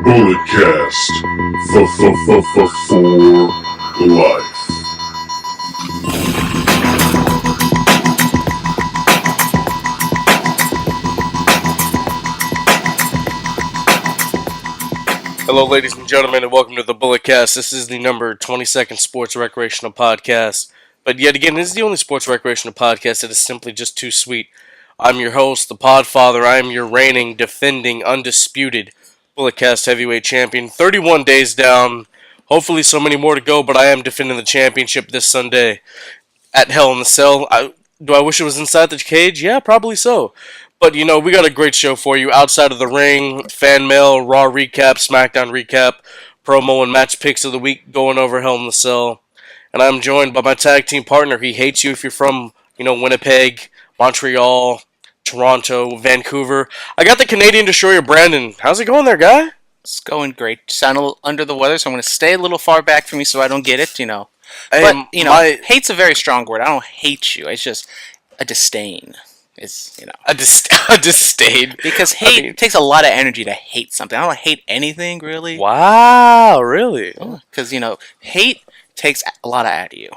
Bulletcast for life. Hello, ladies and gentlemen, and welcome to the Bulletcast. This is the number 22nd sports recreational podcast. But yet again, this is the only sports recreational podcast that is simply just too sweet. I'm your host, the Podfather. I am your reigning, defending, undisputed Bulletcast heavyweight champion. 31 days down. Hopefully so many more to go, but I am defending the championship this Sunday at Hell in the Cell. Do I wish it was inside the cage? Yeah, probably so. But, you know, we got a great show for you. Outside of the ring, fan mail, Raw recap, Smackdown recap, promo and match picks of the week going over Hell in the Cell. And I'm joined by my tag team partner. He hates you if you're from, Winnipeg, Montreal, Toronto, Vancouver. I got the Canadian Destroyer, Brandon. How's it going there, guy? It's going great. Sound a little under the weather, so I'm going to stay a little far back from you so I don't get it, Hey, But, hate's a very strong word. I don't hate you. It's just a disdain. A disdain. Because hate takes a lot of energy to hate something. I don't hate anything, really. Wow, really? Because, hate takes a lot out of you.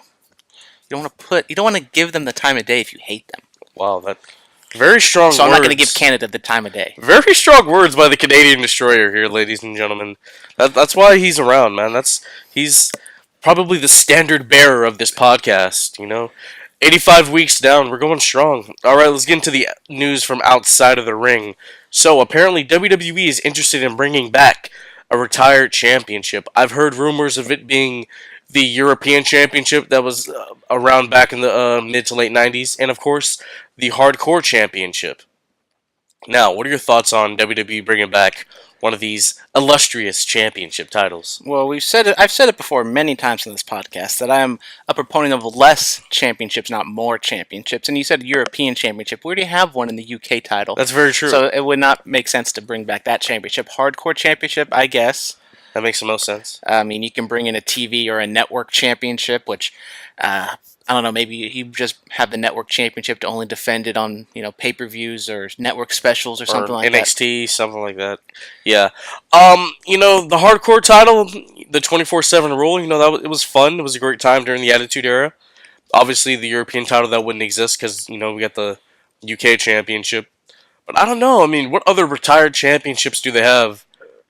You don't want to give them the time of day if you hate them. Wow, that very strong words. So I'm not going to give Canada the time of day. Very strong words by the Canadian Destroyer here, ladies and gentlemen. That's why he's around, man. He's probably the standard bearer of this podcast, 85 weeks down, we're going strong. Alright, let's get into the news from outside of the ring. So, apparently WWE is interested in bringing back a retired championship. I've heard rumors of it being the European Championship that was around back in the mid to late 90s, and of course, the Hardcore Championship. Now, what are your thoughts on WWE bringing back one of these illustrious championship titles? Well, I've said it before many times in this podcast that I am a proponent of less championships, not more championships. And you said European Championship. We already have one in the UK title. That's very true. So it would not make sense to bring back that championship. Hardcore Championship, I guess. That makes the most sense. I mean, you can bring in a TV or a network championship, which, I don't know, maybe you just have the network championship to only defend it on, pay-per-views or network specials or something like that. NXT, something like that. Yeah. The hardcore title, the 24/7 rule, it was fun. It was a great time during the Attitude Era. Obviously, the European title, that wouldn't exist because, we got the UK Championship. But I don't know. I mean, what other retired championships do they have?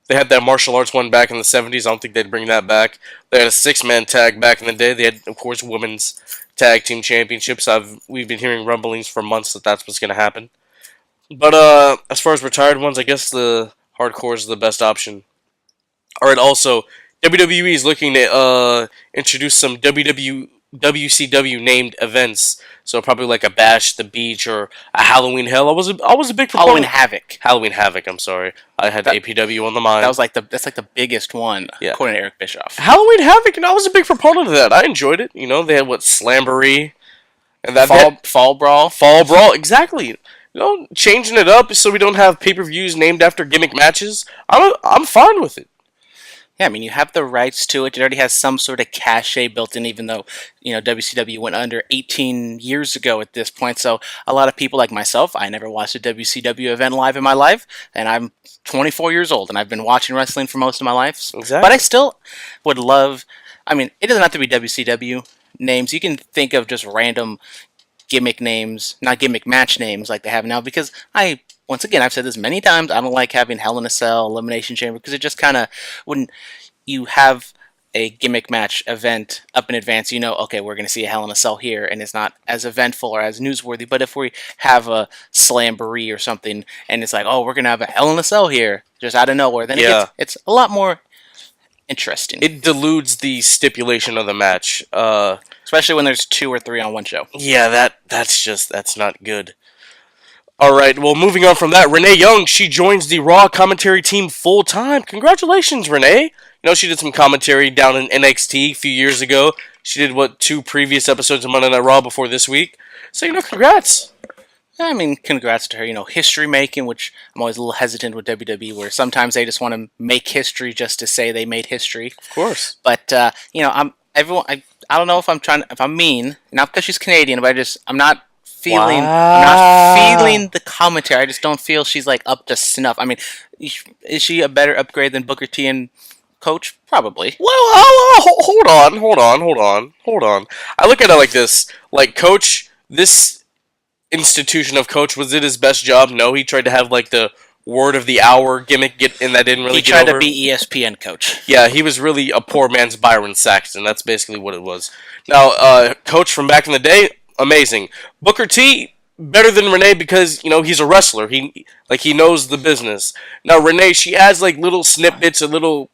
They had that martial arts one back in the 70s. I don't think they'd bring that back. They had a 6-man tag back in the day. They had, of course, women's tag team championships. We've been hearing rumblings for months that that's what's going to happen. But as far as retired ones, I guess the hardcore is the best option. Alright, also, WWE is looking to introduce some WCW named events. So probably like a Bash the Beach or a Halloween Hell. I was a big proponent. Halloween Havoc, I'm sorry. I had APW on the mind. That's like the biggest one, according to Eric Bischoff. Halloween Havoc, I was a big proponent of that. I enjoyed it. They had Slamboree and that Fall Brawl. Fall Brawl, exactly. Changing it up so we don't have pay-per-views named after gimmick matches. I'm fine with it. Yeah, I mean, you have the rights to it. It already has some sort of cachet built in, even though, WCW went under 18 years ago at this point. So a lot of people like myself, I never watched a WCW event live in my life, and I'm 24 years old, and I've been watching wrestling for most of my life. Exactly. But I still would love, it doesn't have to be WCW names. You can think of just random gimmick names, not gimmick match names like they have now, because once again, I've said this many times, I don't like having Hell in a Cell, Elimination Chamber, because it just kind of, when you have a gimmick match event up in advance, okay, we're going to see a Hell in a Cell here, and it's not as eventful or as newsworthy. But if we have a Slamboree or something, and it's like, oh, we're going to have a Hell in a Cell here, just out of nowhere, then it's a lot more interesting. It dilutes the stipulation of the match. Especially when there's 2 or 3 on one show. Yeah, that's not good. Alright, well, moving on from that, Renee Young, she joins the Raw commentary team full-time. Congratulations, Renee. She did some commentary down in NXT a few years ago. She did, 2 previous episodes of Monday Night Raw before this week. So, congrats. Congrats to her. History making, which I'm always a little hesitant with WWE, where sometimes they just want to make history just to say they made history. Of course. But, I don't know if I'm mean, not because she's Canadian, but I'm not feeling. Wow. I'm not feeling the commentary. I just don't feel she's like up to snuff. I mean, is she a better upgrade than Booker T and Coach? Probably. Well, hold on. I look at it like this: like Coach, this institution of Coach, was it his best job? No, he tried to have like the word of the hour gimmick, and that didn't really. He tried to be ESPN Coach. Yeah, he was really a poor man's Byron Saxton. That's basically what it was. Now, Coach from back in the day, amazing. Booker T, better than Renee because he's a wrestler. He knows the business. Now Renee, she adds like little snippets and little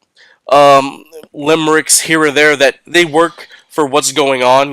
limericks here or there that they work for what's going on.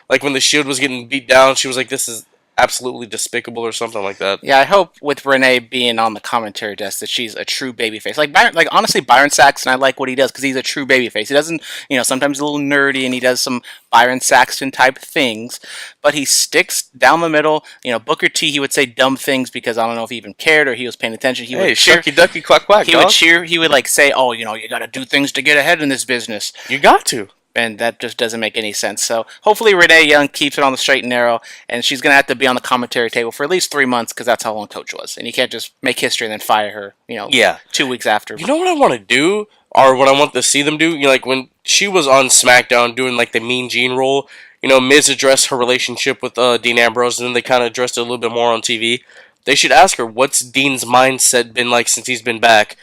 Like when the Shield was getting beat down, she was like, "This is absolutely despicable" or something like that. Yeah, I hope with Renee being on the commentary desk that she's a true babyface. Like honestly, Byron Saxton, I like what he does because he's a true babyface. He doesn't, sometimes a little nerdy and he does some Byron Saxton type things, but he sticks down the middle. Booker T, he would say dumb things because I don't know if he even cared or he was paying attention. He would cheer, shucky ducky quack quack. He would cheer. He would like say, "Oh, you got to do things to get ahead in this business." You got to. And that just doesn't make any sense. So hopefully Renee Young keeps it on the straight and narrow, and she's going to have to be on the commentary table for at least 3 months because that's how long Coach was. And you can't just make history and then fire her, 2 weeks after. You know what I want to do? Or what I want to see them do? Like when she was on Smackdown doing like the Mean Gene role, Miz addressed her relationship with Dean Ambrose, and then they kind of addressed it a little bit more on TV. They should ask her, what's Dean's mindset been like since he's been back?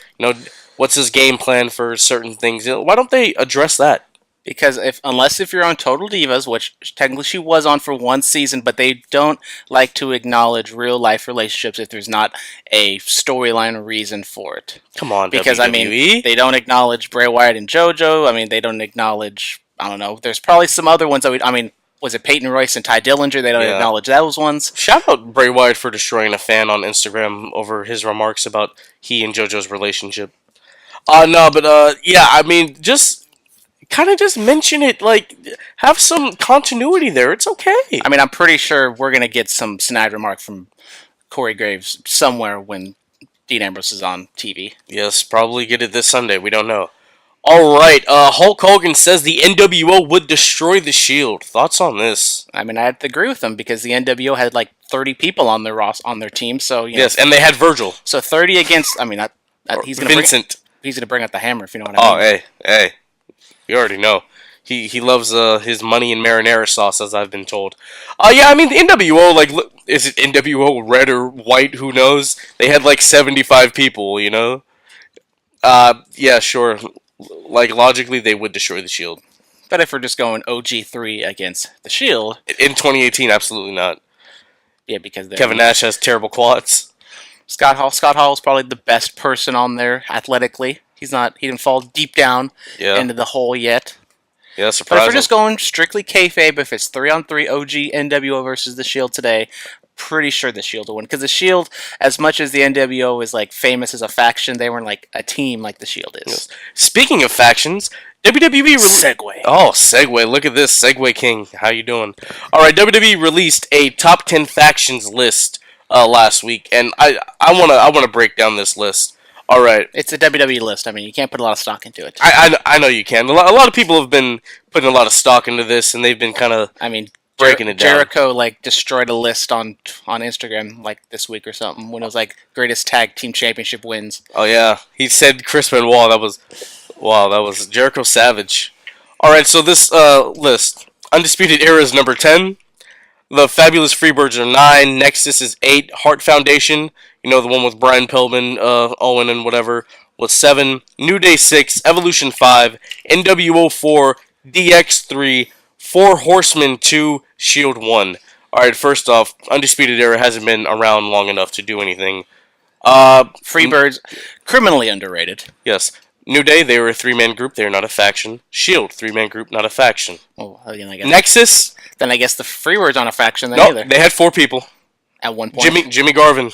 What's his game plan for certain things? Why don't they address that? Because unless you're on Total Divas, which technically she was on for one season, but they don't like to acknowledge real life relationships if there's not a storyline or reason for it. Come on, because WWE. They don't acknowledge Bray Wyatt and JoJo. They don't acknowledge. I don't know. There's probably some other ones that was it Peyton Royce and Ty Dillinger? They don't acknowledge those ones. Shout out Bray Wyatt for destroying a fan on Instagram over his remarks about he and JoJo's relationship. Just mention it, like, have some continuity there. It's okay. I'm pretty sure we're going to get some snide remark from Corey Graves somewhere when Dean Ambrose is on TV. Yes, probably get it this Sunday. We don't know. All right, Hulk Hogan says the NWO would destroy the Shield. Thoughts on this? I have to agree with him because the NWO had like 30 people on their team. So yes, and they had Virgil. So 30 against. He's going to Vincent. He's going to bring out the hammer if you know what I mean. Oh, hey. You already know. He loves his money in marinara sauce, as I've been told. The NWO, like, is it NWO red or white? Who knows? They had like 75 people, Yeah, sure. Like, logically, they would destroy the Shield. But if we're just going OG3 against the Shield... In 2018, absolutely not. Yeah, because Kevin Nash has terrible quads. Scott Hall is probably the best person on there athletically. He didn't fall deep down into the hole yet. Yeah, surprising. But if we're just going strictly kayfabe, if it's 3-on-3 OG NWO versus the Shield today, pretty sure the Shield will win. Because the Shield, as much as the NWO is like famous as a faction, they weren't like a team like the Shield is. Yes. Speaking of factions, WWE segue. Oh, segue! Look at this, Segue King. How you doing? All right, WWE released a top 10 factions list last week, and I wanna break down this list. All right, it's a WWE list. You can't put a lot of stock into it. I know you can. A lot of people have been putting a lot of stock into this, and they've been kind of breaking it down. Jericho destroyed a list on Instagram this week or something when it was greatest tag team championship wins. Oh yeah, he said Chris Benoit. That was Jericho Savage. All right, so this list: Undisputed Era is number 10. The Fabulous Freebirds are 9. Nexus is 8. Heart Foundation, the one with Brian Pillman, Owen, and whatever, was 7. New Day 6. Evolution 5. NWO 4. DX 3. 4 Horsemen 2. Shield 1. Alright, first off, Undisputed Era hasn't been around long enough to do anything. Freebirds, criminally underrated. Yes. New Day, they were a 3-man group. They're not a faction. Shield, 3-man group, not a faction. Well, again, I guess. Nexus. Then I guess the Freebirds aren't a faction then either. They had 4 people. At one point. Jimmy Garvin.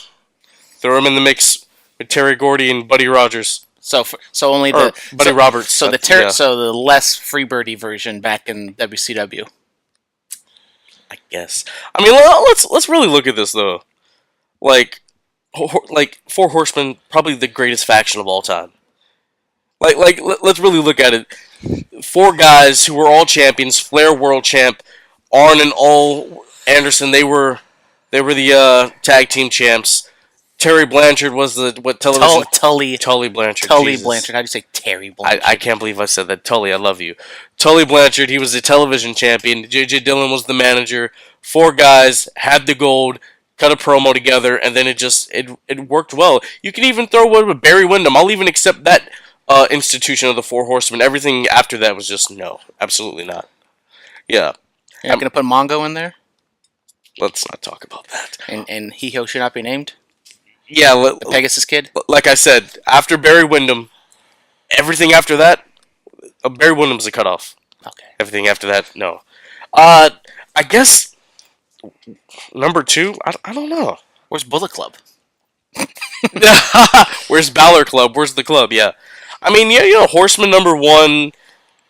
Throw him in the mix with Terry Gordy and Buddy Rogers. So only Buddy Roberts. So the less Freebirdy version back in WCW. I guess. Let's really look at this though. Like 4 Horsemen, probably the greatest faction of all time. Let's really look at it. 4 guys who were all champions. Flair World Champ, Arn and Anderson. They were They were the tag team champs. Terry Blanchard was the television Tully Blanchard. Tully Jesus. Blanchard. How do you say Terry Blanchard? I can't believe I said that. Tully, I love you. Tully Blanchard. He was the television champion. JJ Dillon was the manager. 4 guys had the gold. Cut a promo together, and then it worked well. You can even throw one with Barry Windham. I'll even accept that institution of the 4 Horsemen. Everything after that was just no, absolutely not. Yeah, You're not gonna put Mongo in there, let's not talk about that. and he should not be named. Yeah, The Pegasus Kid. like I said, after Barry Windham, everything after that, Barry Windham's a cutoff. Okay. Everything after that, no. I guess number 2. I don't know. Where's Bullet Club? Where's Balor Club? Where's the club? Yeah, I mean, yeah, Horseman number 1.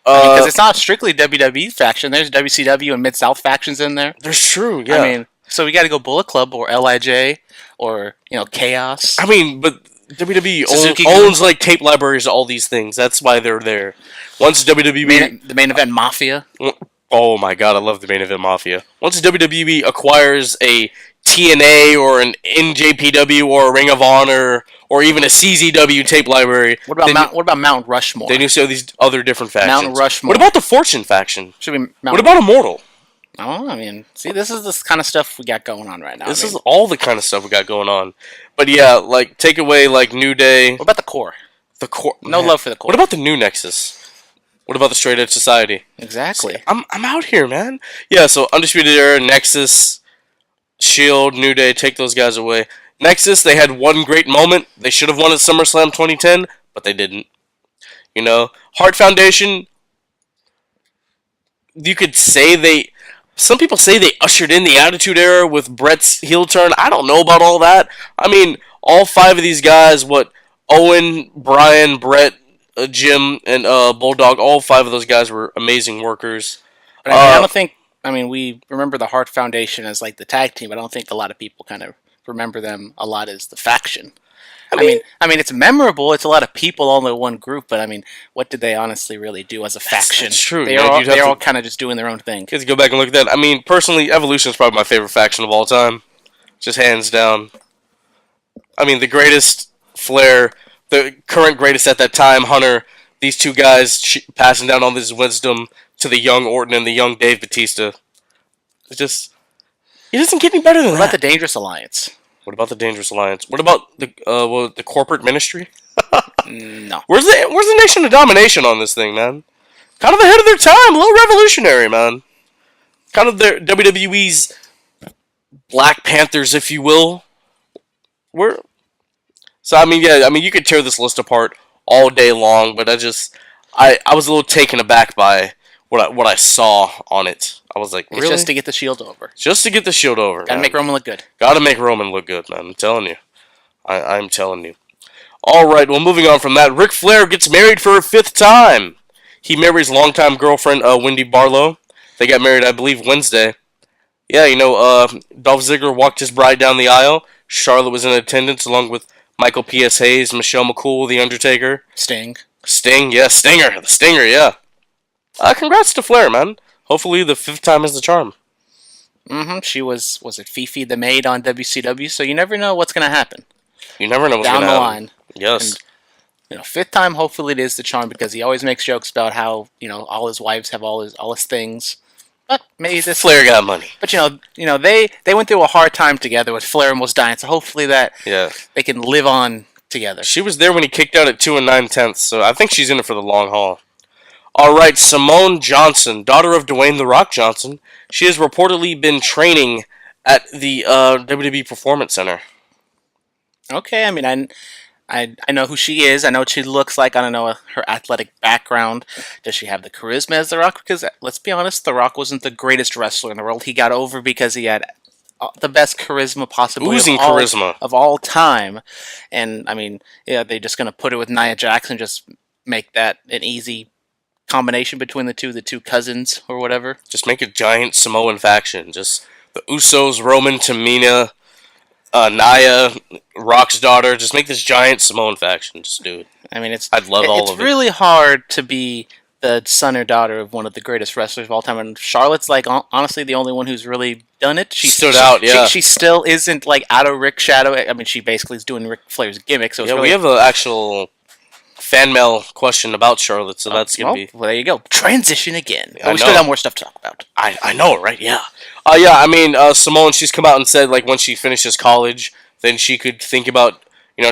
Because it's not strictly WWE faction. There's WCW and Mid South factions in there. There's true. Yeah. I mean, so we got to go Bullet Club or Lij or Chaos. I mean, but WWE Suzuki owns like tape libraries, all these things. That's why they're there. Once WWE, the main event Mafia. oh my god, I love the main event Mafia. Once WWE acquires a TNA or an NJPW or a Ring of Honor or even a CZW tape library, What about Mount Rushmore? then you see all these other different factions. Mount Rushmore. What about the Fortune faction? Should we? What about Immortal? Oh, I mean, see, this is this kind of stuff we got going on right now. This is all the kind of stuff we got going on. But yeah, like take away like New Day. What about the core? The core. No love for the core. What about the New Nexus? What about the Straight Edge Society? Exactly. See, I'm out here, man. Yeah, so Undisputed Era, Nexus, Shield, New Day, take those guys away. Nexus, they had one great moment. They should have won at SummerSlam 2010, but they didn't. You know, Hart Foundation. You could say they. Some people say they ushered in the Attitude Era with Brett's heel turn. I don't know about all that. I mean, all 5 of these guys, Owen, Brian, Brett, Jim, and Bulldog, all 5 of those guys were amazing workers. But I don't think. I mean, we remember the Hart Foundation as like the tag team. I don't think a lot of people kind of remember them a lot as the faction. I mean, it's memorable. It's a lot of people all in one group, but I mean, what did they honestly really do as a faction? That's true. They're all kind of just doing their own thing. You have to go back and look at that. I mean, personally, Evolution is probably my favorite faction of all time. Just hands down. I mean, the greatest Flair, the current greatest at that time, Hunter, these 2 guys passing down all this wisdom to the young Orton and the young Dave Bautista. It's just, it doesn't get any better than What that. about the Dangerous Alliance? What about the Dangerous Alliance? What about the corporate ministry? No. Where's the Nation of Domination on this thing, man? Kind of ahead of their time, a little revolutionary, man. Kind of their WWE's Black Panthers, if you will. So I mean, yeah, I mean you could tear this list apart all day long, but I was a little taken aback by what I saw on it. I was like, really? It's just to get the Shield over. Just to get the Shield over. Gotta make Roman look good. Gotta make Roman look good, man. I'm telling you. I'm telling you. Alright, well, moving on from that. Ric Flair gets married for a 5th time. He marries longtime girlfriend, Wendy Barlow. They got married, I believe, Wednesday. Yeah, Dolph Ziggler walked his bride down the aisle. Charlotte was in attendance, along with Michael P.S. Hayes, Michelle McCool, The Undertaker. Sting, yeah, Stinger. The Stinger, yeah. Congrats to Flair, man. Hopefully the 5th time is the charm. She was it Fifi the maid on WCW? So you never know what's gonna happen. You never know what's down gonna the happen. line. Yes. And, 5th time, hopefully it is the charm because he always makes jokes about how all his wives have all his things. But maybe this Flair got money. But they went through a hard time together with Flair almost dying. So hopefully that they can live on together. She was there when he kicked out at 2 9/10, so I think she's in it for the long haul. Alright, Simone Johnson, daughter of Dwayne The Rock Johnson. She has reportedly been training at the WWE Performance Center. Okay, I mean, I know who she is. I know what she looks like. I don't know her athletic background. Does she have the charisma as The Rock? Because, let's be honest, The Rock wasn't the greatest wrestler in the world. He got over because he had the best charisma possibly of all time. And, I mean, yeah, they're just going to put it with Nia Jackson, just make that an easy combination between the two cousins or whatever. Just make a giant Samoan faction. Just the Usos, Roman, Tamina, Nia, Rock's daughter. Just make this giant Samoan faction. Just do it. I mean, I'd love all of it. It's really hard to be the son or daughter of one of the greatest wrestlers of all time, and Charlotte's like honestly the only one who's really done it. She stood out, yeah. She still isn't like out of Rick's shadow. I mean, she basically is doing Ric Flair's gimmick. So it's really, we have an actual fan mail question about Charlotte, so that's gonna be. Well, there you go. Transition again. I But we still know. got more stuff to talk about. I know, right? Yeah. Yeah. I mean, Simone, she's come out and said like when she finishes college, then she could think about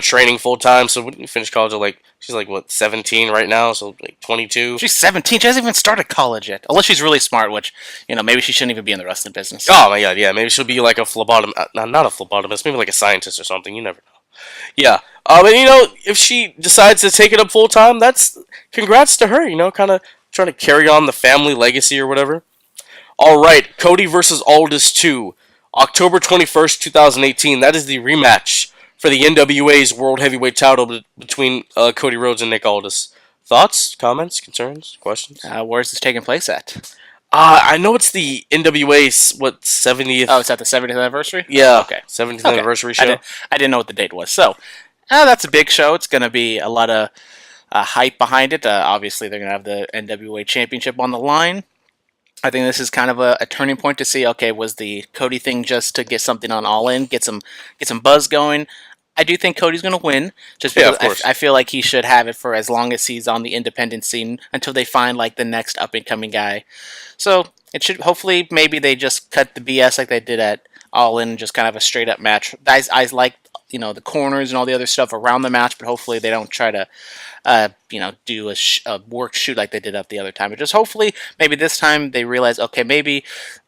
training full time. So when you finish college, she's like what 17 right now, so like 22. She's 17. She hasn't even started college yet. Unless she's really smart, which maybe she shouldn't even be in the wrestling business. Oh my god, yeah. Maybe she'll be like a phlebotomist, not a phlebotomist, maybe like a scientist or something. You never know. Yeah. And if she decides to take it up full time, that's congrats to her. Kind of trying to carry on the family legacy or whatever. All right, Cody versus Aldis 2, October 21st, 2018. That is the rematch for the NWA's World Heavyweight title between Cody Rhodes and Nick Aldis. Thoughts, comments, concerns, questions? Where's this taking place at? I know it's the NWA's 70th. Oh, it's at the 70th anniversary? Yeah. Okay. 70th anniversary show. I didn't know what the date was. So, that's a big show. It's going to be a lot of hype behind it. Obviously, they're going to have the NWA Championship on the line. I think this is kind of a turning point to see, okay, was the Cody thing just to get something on All In, get some buzz going? I do think Cody's going to win, just because of course. I feel like he should have it for as long as he's on the independent scene until they find like the next up and coming guy. So it should hopefully maybe they just cut the BS like they did at All In, just kind of a straight up match. I like the corners and all the other stuff around the match, but hopefully they don't try to do a work shoot like they did up the other time. But just hopefully maybe this time they realize, okay, maybe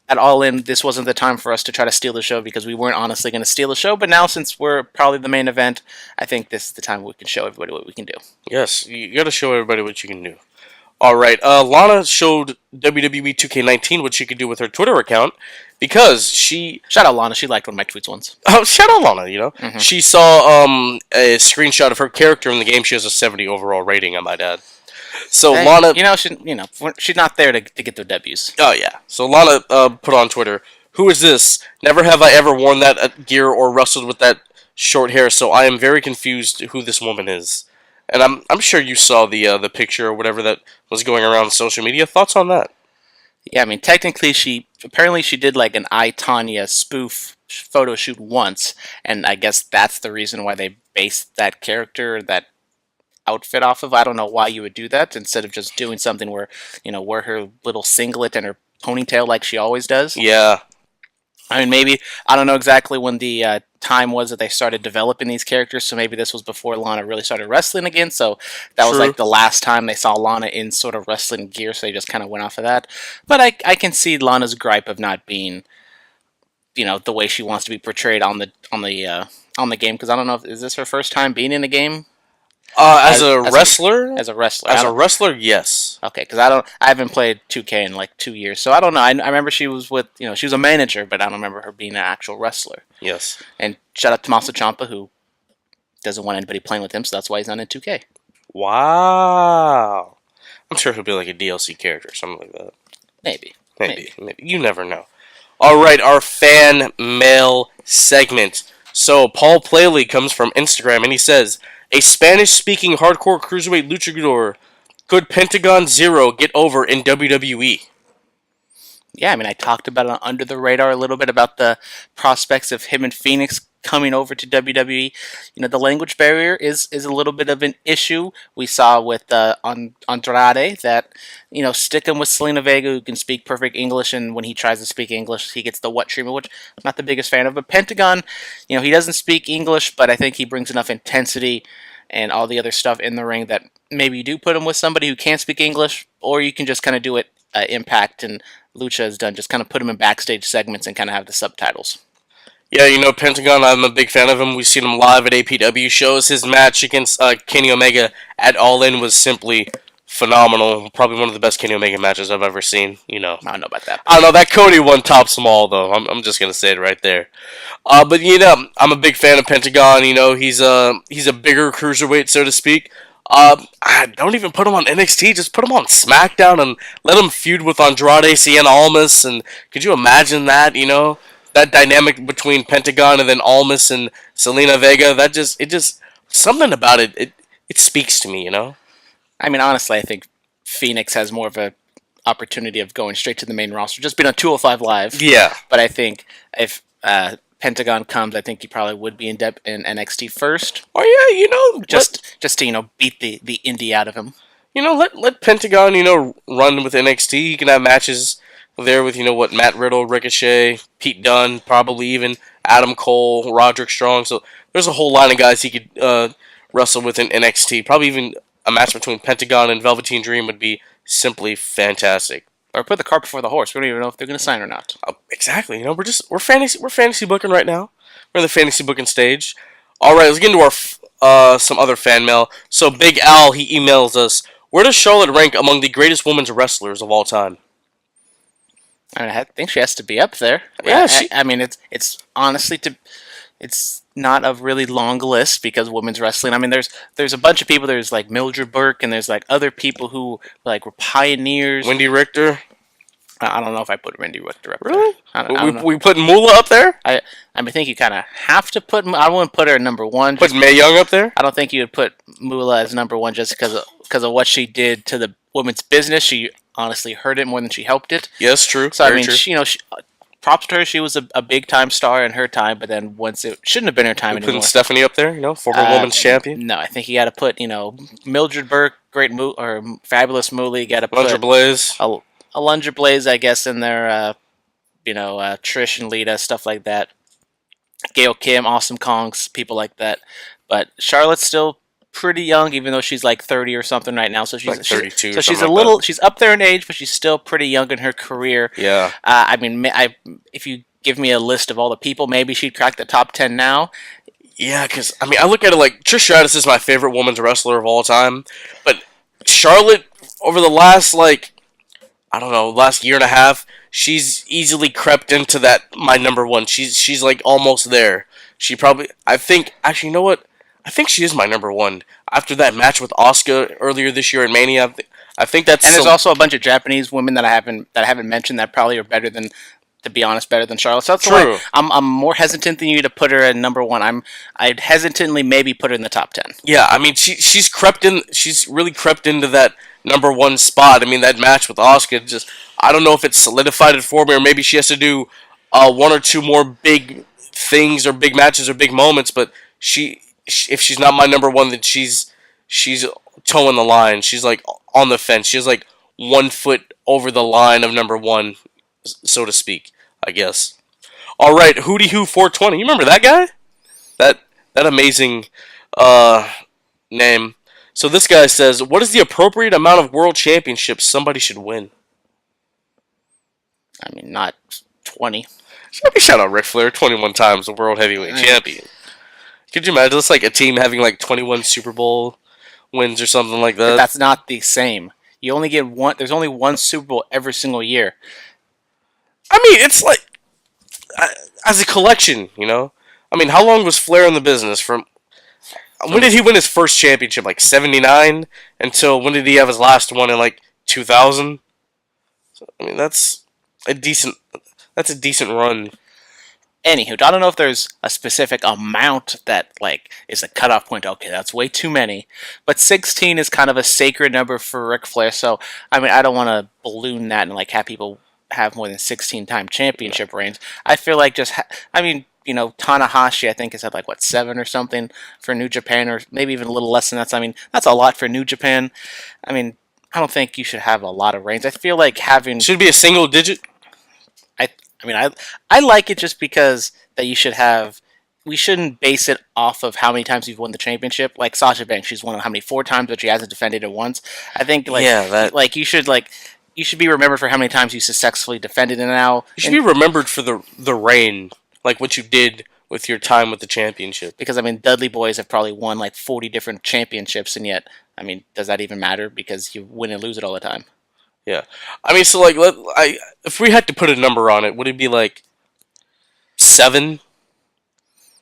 at All In, this wasn't the time for us to try to steal the show because we weren't honestly going to steal the show. But now, since we're probably the main event, I think this is the time we can show everybody what we can do. Yes, you got to show everybody what you can do. All right, Lana showed WWE 2K19 what she could do with her Twitter account because she... Shout out Lana, she liked one of my tweets once. Oh, shout out Lana, Mm-hmm. She saw a screenshot of her character in the game. She has a 70 overall rating, I might add. So hey, Lana... she's not there to get their W's. Oh, yeah. So Lana put on Twitter, "Who is this? Never have I ever worn that gear or wrestled with that short hair, so I am very confused who this woman is." And I'm sure you saw the picture or whatever that was going around social media. Thoughts on that? Yeah, I mean, technically, she did like an I, Tonya spoof photo shoot once, and I guess that's the reason why they based that character, that outfit off of. I don't know why you would do that instead of just doing something where, wear her little singlet and her ponytail like she always does. Yeah. I mean, maybe, I don't know exactly when the time was that they started developing these characters, so maybe this was before Lana really started wrestling again, so that was like the last time they saw Lana in sort of wrestling gear, so they just kind of went off of that. But I can see Lana's gripe of not being, the way she wants to be portrayed on the game, because I don't know, is this her first time being in a game? As a wrestler? As a wrestler. As a wrestler, yes. Okay, because I haven't played 2K in like 2 years, so I don't know. I remember she was with, she was a manager, but I don't remember her being an actual wrestler. Yes. And shout out to Tommaso Ciampa, who doesn't want anybody playing with him, so that's why he's not in 2K. Wow. I'm sure he'll be like a DLC character or something like that. Maybe. You never know. All right, our fan mail segment. So Paul Playley comes from Instagram, and he says, "A Spanish-speaking hardcore cruiserweight luchador. Could Pentagon Zero get over in WWE?" Yeah, I mean, I talked about it on Under the Radar a little bit about the prospects of him and Phoenix coming over to WWE. The language barrier is a little bit of an issue. We saw with Andrade that, stick him with Selena Vega, who can speak perfect English, and when he tries to speak English, he gets the what treatment, which I'm not the biggest fan of. But Pentagon, he doesn't speak English, but I think he brings enough intensity and all the other stuff in the ring that maybe you do put him with somebody who can't speak English, or you can just kind of do it Impact and Lucha has done, just kind of put him in backstage segments and kind of have the subtitles. Yeah, Pentagon, I'm a big fan of him. We've seen him live at APW shows. His match against Kenny Omega at All In was simply phenomenal. Probably one of the best Kenny Omega matches I've ever seen. I don't know about that. I don't know, that Cody one tops them all, though. I'm just going to say it right there. But, I'm a big fan of Pentagon. He's a bigger cruiserweight, so to speak. Don't even put him on NXT. Just put him on Smackdown and let him feud with Andrade Cien Almas. And could you imagine that, that dynamic between Pentagon and then Almas and Selena Vega? Something about it speaks to me, I mean, honestly, I think Phoenix has more of a opportunity of going straight to the main roster, just being on 205 Live. Yeah. But I think if Pentagon comes, I think he probably would be in NXT first. Oh yeah, just to beat the indie out of him. Let Pentagon run with NXT. He can have matches there with Matt Riddle, Ricochet, Pete Dunne, probably even Adam Cole, Roderick Strong. So there's a whole line of guys he could wrestle with in NXT. Probably even a match between Pentagon and Velveteen Dream would be simply fantastic. Or put the cart before the horse. We don't even know if they're going to sign or not. Exactly. We're fantasy booking right now. We're in the fantasy booking stage. All right, let's get into our some other fan mail. So Big Al, he emails us. Where does Charlotte rank among the greatest women's wrestlers of all time? I think she has to be up there. Yeah, it's honestly it's not a really long list because women's wrestling. I mean, there's a bunch of people. There's like Mildred Burke, and there's like other people who like were pioneers. Wendy Richter. I don't know if I put Wendy Richter up really? there. I don't know. We putting Moolah up there? I think you kind of have to put. I wouldn't put her at number one. Put Mae Young up there? I don't think you would put Moolah as number one just because of what she did to the women's business. She honestly hurt it more than she helped it. Yes, true. So very I mean, true. props to her. She was a big time star in her time, but then once it shouldn't have been her time anymore. Putting Stephanie up there, former women's champion. No, I think you got to put Mildred Burke, or fabulous Moolah. You got to put Alundra Blaze. Alundra Blaze, I guess, in there. Trish and Lita, stuff like that. Gail Kim, Awesome Kongs, people like that. But Charlotte's still pretty young, even though she's like 30 or something right now. So she's like 32. So she's a little. She's up there in age, but she's still pretty young in her career. Yeah. If you give me a list of all the people, maybe she'd crack the top 10 now. Yeah, because I look at it like Trish Stratus is my favorite women's wrestler of all time, but Charlotte over the last last year and a half, she's easily crept into that my number one. She's like almost there. I think she is my number one. After that match with Asuka earlier this year in Mania, I think that's. And there's also a bunch of Japanese women that I haven't mentioned that probably are better than, to be honest, better than Charlotte. So that's true. Why I'm more hesitant than you to put her at number one. I'd hesitantly maybe put her in the top 10. Yeah, I mean she's crept in. She's really crept into that number one spot. I mean that match with Asuka, I don't know if it's solidified it for me, or maybe she has to do one or two more big things or big matches or big moments. But if she's not my number one, then she's toeing the line. She's like on the fence. She's like 1 foot over the line of number one, so to speak, I guess. All right, Hootie Hoo 420. You remember that guy? That amazing name. So this guy says, what is the appropriate amount of world championships somebody should win? I mean, not 20. Shout out Ric Flair, 21 times the world heavyweight champion. Could you imagine this, like a team having like 21 Super Bowl wins or something like that? But that's not the same. You only get one. There's only one Super Bowl every single year. I mean, it's like as a collection, I mean, how long was Flair in the business? When did he win his first championship? Like 79 until when did he have his last one in like 2000? So, I mean, that's a decent run. Anywho, I don't know if there's a specific amount that like is a cutoff point. Okay, that's way too many. But 16 is kind of a sacred number for Ric Flair. So I mean, I don't want to balloon that and like have people have more than 16-time championship reigns. I feel like Tanahashi, I think, has had like 7 or something for New Japan, or maybe even a little less than that. So, I mean, that's a lot for New Japan. I mean, I don't think you should have a lot of reigns. I feel like should be a single digit. I like it just because that you should have. We shouldn't base it off of how many times you've won the championship. Like Sasha Banks, she's won how many 4 times, but she hasn't defended it once. I think you should be remembered for how many times you successfully defended it. Now you should be remembered for the reign, like what you did with your time with the championship. Because I mean, Dudley Boys have probably won like 40 different championships, and yet, I mean, does that even matter? Because you win and lose it all the time. Yeah, I mean, so like, if we had to put a number on it, would it be like 7? Does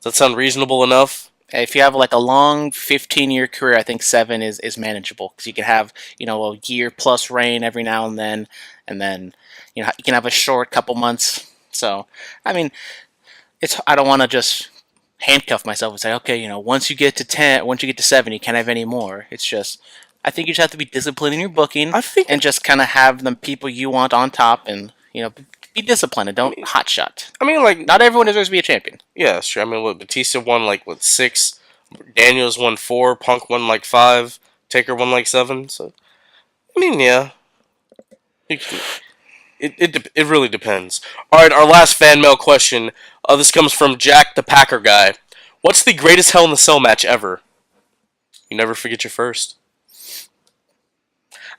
that sound reasonable enough? If you have like a long 15-year career, I think 7 is manageable because you can have a year plus reign every now and then you can have a short couple months. So I mean, I don't want to just handcuff myself and say, okay, once you get to 10, once you get to 7, you can't have any more. It's just I think you just have to be disciplined in your booking I think and just kind of have the people you want on top and, be disciplined and don't hotshot. I mean, like, Not everyone deserves to be a champion. yeah, sure. I mean, what Batista won like 6, Daniels won 4, Punk won like 5, Taker won like 7. So I mean, yeah, it really depends. All right, our last fan mail question. This comes from Jack the Packer guy. What's the greatest Hell in a Cell match ever? You never forget your first.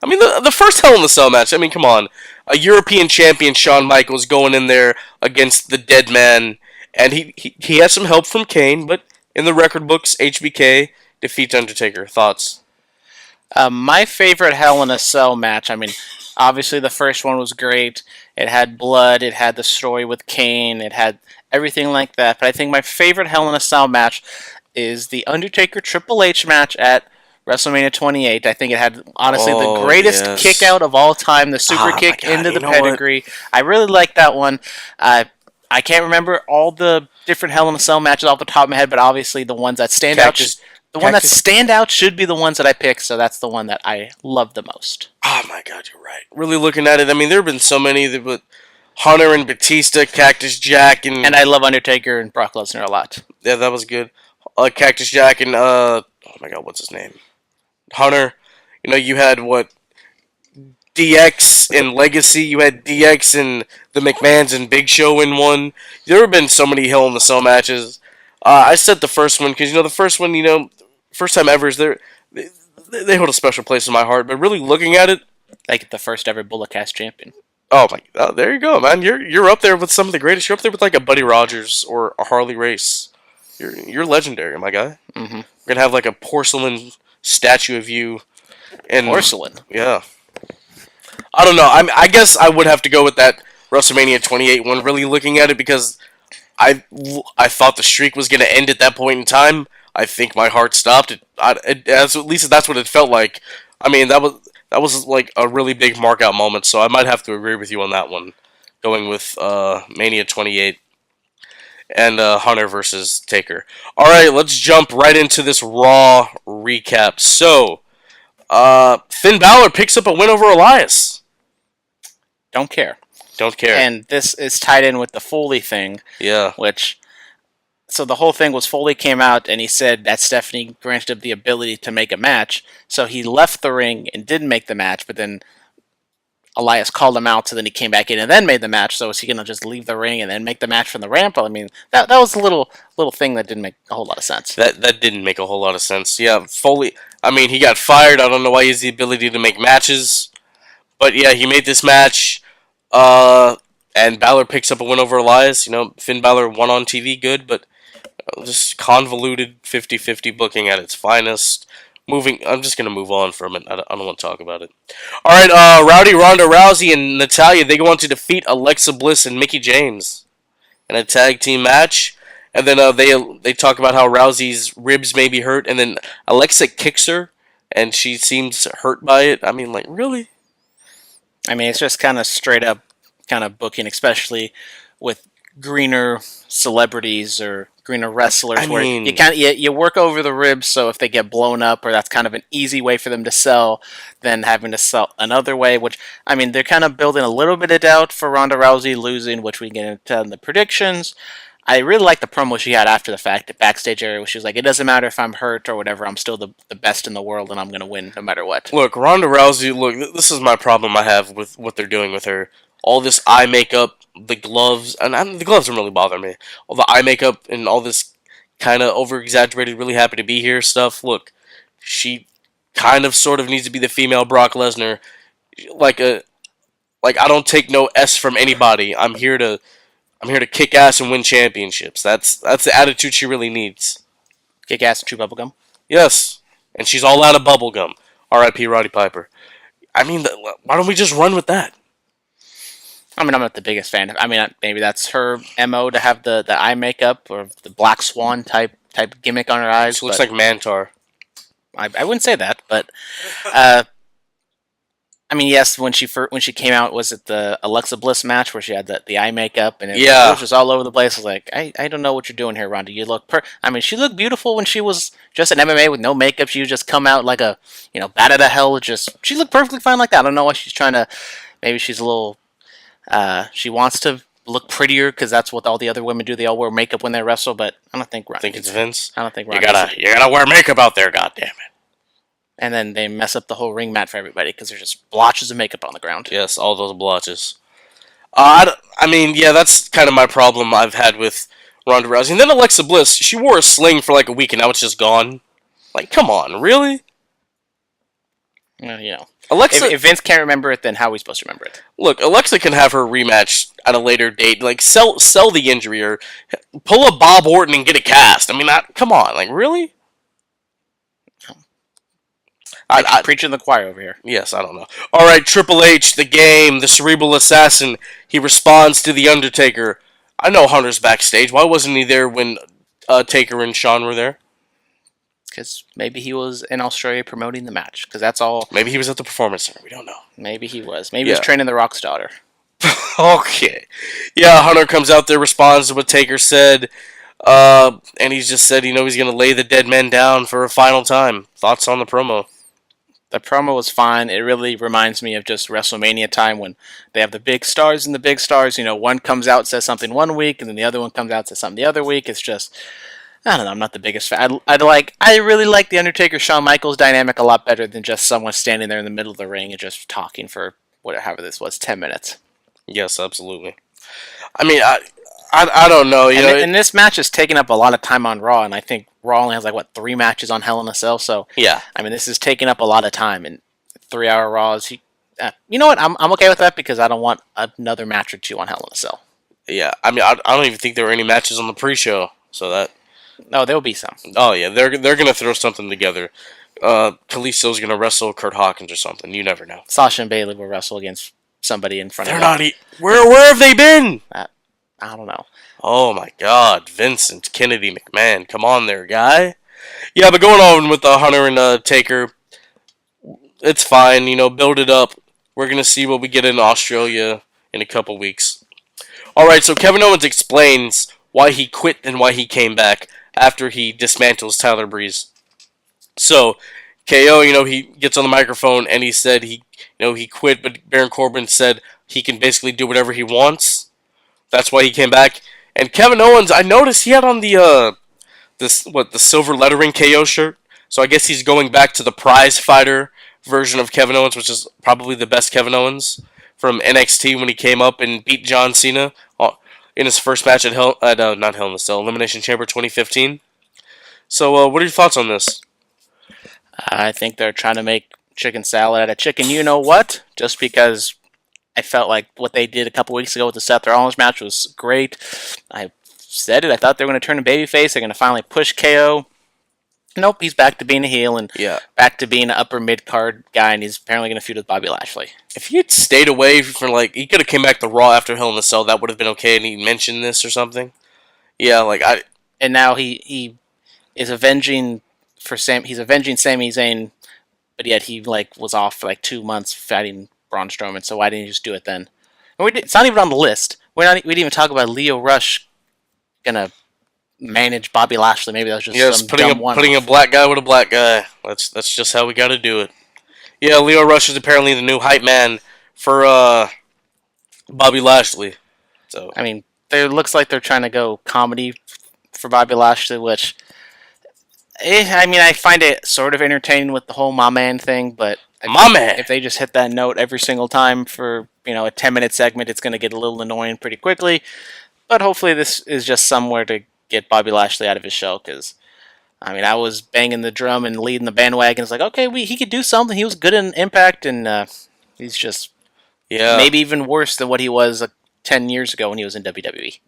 I mean, the first Hell in a Cell match. I mean, come on, a European champion, Shawn Michaels, going in there against the Dead Man, and he has some help from Kane, but in the record books, HBK defeats Undertaker. Thoughts? My favorite Hell in a Cell match, I mean, obviously the first one was great. It had blood, it had the story with Kane, it had everything like that. But I think my favorite Hell in a Cell match is the Undertaker Triple H match at WrestleMania 28. I think it had, honestly, the greatest kick out of all time, the super kick into the pedigree. I really like that one. I can't remember all the different Hell in a Cell matches off the top of my head, but obviously the ones that stand out... The one that stand out should be the ones that I pick, so that's the one that I love the most. Oh my god, you're right. Really looking at it, I mean, there have been so many, but Hunter and Batista, Cactus Jack, and I love Undertaker and Brock Lesnar a lot. Yeah, that was good. Cactus Jack and oh my god, what's his name? Hunter. You know, you had what? DX and Legacy. You had DX and the McMahons and Big Show in one. There have been so many Hell in the Cell matches. I said the first one because the first one, first time ever is they hold a special place in my heart. But really looking at it, like the first ever Bullet Cast champion. Oh my god, there you go, man. You're up there with some of the greatest. You're up there with like a Buddy Rogers or a Harley Race. You're legendary, my guy. Mm-hmm. We're gonna have like a porcelain statue of you. And porcelain. Yeah. I don't know. I guess I would have to go with that WrestleMania 28 one. Really looking at it because I thought the streak was gonna end at that point in time. I think my heart stopped. At least that's what it felt like. I mean, that was like a really big mark-out moment, so I might have to agree with you on that one. Going with Mania 28 and Hunter versus Taker. Alright, let's jump right into this Raw recap. So, Finn Balor picks up a win over Elias. Don't care. Don't care. And this is tied in with the Foley thing. Yeah. So the whole thing was Foley came out and he said that Stephanie granted him the ability to make a match. So he left the ring and didn't make the match, but then Elias called him out, so then he came back in and then made the match. So is he going to just leave the ring and then make the match from the ramp? I mean, that was a little thing that didn't make a whole lot of sense. That didn't make a whole lot of sense. Yeah, Foley, I mean, he got fired. I don't know why he has the ability to make matches. But yeah, he made this match. And Balor picks up a win over Elias. Finn Balor won on TV, good, but just convoluted 50-50 booking at its finest. I'm just going to move on from it. I don't want to talk about it. Alright, Rowdy, Ronda Rousey, and Natalya, they go on to defeat Alexa Bliss and Mickie James in a tag team match. And then they talk about how Rousey's ribs may be hurt, and then Alexa kicks her, and she seems hurt by it. I mean, like, really? I mean, it's just kind of straight up kind of booking, especially with greener celebrities or greener wrestlers, where you work over the ribs, so if they get blown up, or that's kind of an easy way for them to sell, than having to sell another way, which, I mean, they're kind of building a little bit of doubt for Ronda Rousey losing, which we can get into in the predictions. I really like the promo she had after the fact, the backstage area, where she was like, it doesn't matter if I'm hurt or whatever, I'm still the best in the world and I'm going to win no matter what. Look, Ronda Rousey, this is my problem I have with what they're doing with her. All this eye makeup, the gloves, and the gloves don't really bother me. All the eye makeup and all this kind of over-exaggerated, really happy to be here stuff. Look, she kind of sort of needs to be the female Brock Lesnar. Like I don't take no S from anybody. I'm here to kick ass and win championships. That's the attitude she really needs. Kick ass and chew bubblegum? Yes. And she's all out of bubblegum. R.I.P. Roddy Piper. I mean, why don't we just run with that? I mean, I'm not the biggest fan. I mean, maybe that's her MO to have the eye makeup or the Black Swan type gimmick on her eyes. She looks like Mantar. I wouldn't say that, but I mean, yes, when she came out, was it the Alexa Bliss match where she had the eye makeup and it was just all over the place? I was like, I don't know what you're doing here, Ronda. You look I mean, she looked beautiful when she was just in MMA with no makeup. She would just come out like a bat out of hell. She looked perfectly fine like that. I don't know why she's trying to. Maybe she's a little. She wants to look prettier because that's what all the other women do. They all wear makeup when they wrestle, but I don't think. I think it's Vince. I don't think you gotta wear makeup out there. God damn it. And then they mess up the whole ring mat for everybody because there's just blotches of makeup on the ground. Yes, all those blotches. I mean, yeah, that's kind of my problem I've had with Ronda Rousey. And then Alexa Bliss, she wore a sling for like a week and now it's just gone. Like, come on, really? Well, Alexa, if Vince can't remember it, then how are we supposed to remember it? Look, Alexa can have her rematch at a later date. Like, sell the injury or pull a Bob Orton and get a cast. I mean, come on, like, really? I preaching the choir over here. Yes, I don't know. All right, Triple H, the game, the cerebral assassin. He responds to the Undertaker. I know Hunter's backstage. Why wasn't he there when Taker and Shawn were there? Because maybe he was in Australia promoting the match. Because that's all. Maybe he was at the Performance Center. We don't know. Maybe he was. Maybe he was training the Rock's daughter. Okay. Yeah, Hunter comes out there, responds to what Taker said. And he's just said, he's going to lay the dead men down for a final time. Thoughts on the promo? The promo was fine. It really reminds me of just WrestleMania time when they have the big stars and the big stars. One comes out, says something one week, and then the other one comes out, says something the other week. It's just, I don't know. I'm not the biggest fan. I really like the Undertaker Shawn Michaels dynamic a lot better than just someone standing there in the middle of the ring and just talking for whatever this was, 10 minutes. Yes, absolutely. I mean, I don't know. And this match is taking up a lot of time on Raw, and I think Raw only has 3 matches on Hell in a Cell. So yeah, I mean, this is taking up a lot of time, and 3-hour Raws. You know what? I'm okay with that because I don't want another match or 2 on Hell in a Cell. Yeah, I mean, I don't even think there were any matches on the pre-show, so that. No, there'll be some. Oh yeah, they're gonna throw something together. Kalisto's gonna wrestle Kurt Hawkins or something. You never know. Sasha and Bayley will wrestle against somebody in front of them. They're not. Where have they been? I don't know. Oh my God, Vincent Kennedy McMahon, come on there, guy. Yeah, but going on with the Hunter and Taker, it's fine. Build it up. We're gonna see what we get in Australia in a couple weeks. All right, so Kevin Owens explains why he quit and why he came back after he dismantles Tyler Breeze. So KO, he gets on the microphone and he said he quit, but Baron Corbin said he can basically do whatever he wants. That's why he came back. And Kevin Owens, I noticed he had on the silver lettering KO shirt. So I guess he's going back to the prize fighter version of Kevin Owens, which is probably the best Kevin Owens from NXT when he came up and beat John Cena in his first match at not Hell in the Cell, Elimination Chamber 2015. So what are your thoughts on this? I think they're trying to make chicken salad out of chicken. You know what? Just because I felt like what they did a couple weeks ago with the Seth Rollins match was great. I said it. I thought they were going to turn a babyface. They're going to finally push KO. Nope, he's back to being a heel and back to being an upper mid-card guy, and he's apparently going to feud with Bobby Lashley. If he had stayed away for, he could have came back to Raw after Hell in the Cell, that would have been okay, and he mentioned this or something. Yeah, And now he is avenging he's avenging Sami Zayn, but yet he, was off for, 2 months fighting Braun Strowman, so why didn't you just do it then? And it's not even on the list. We didn't even talk about Leo Rush gonna manage Bobby Lashley. Maybe that was just putting a black guy with a black guy. That's just how we got to do it. Yeah, Leo Rush is apparently the new hype man for Bobby Lashley. So I mean, it looks like they're trying to go comedy for Bobby Lashley, which I find it sort of entertaining with the whole my man thing, but if they just hit that note every single time for a 10-minute segment, it's going to get a little annoying pretty quickly. But hopefully this is just somewhere to get Bobby Lashley out of his shell, because I was banging the drum and leading the bandwagon. It's like, okay, he could do something. He was good in Impact, and he's just maybe even worse than what he was 10 years ago when he was in WWE.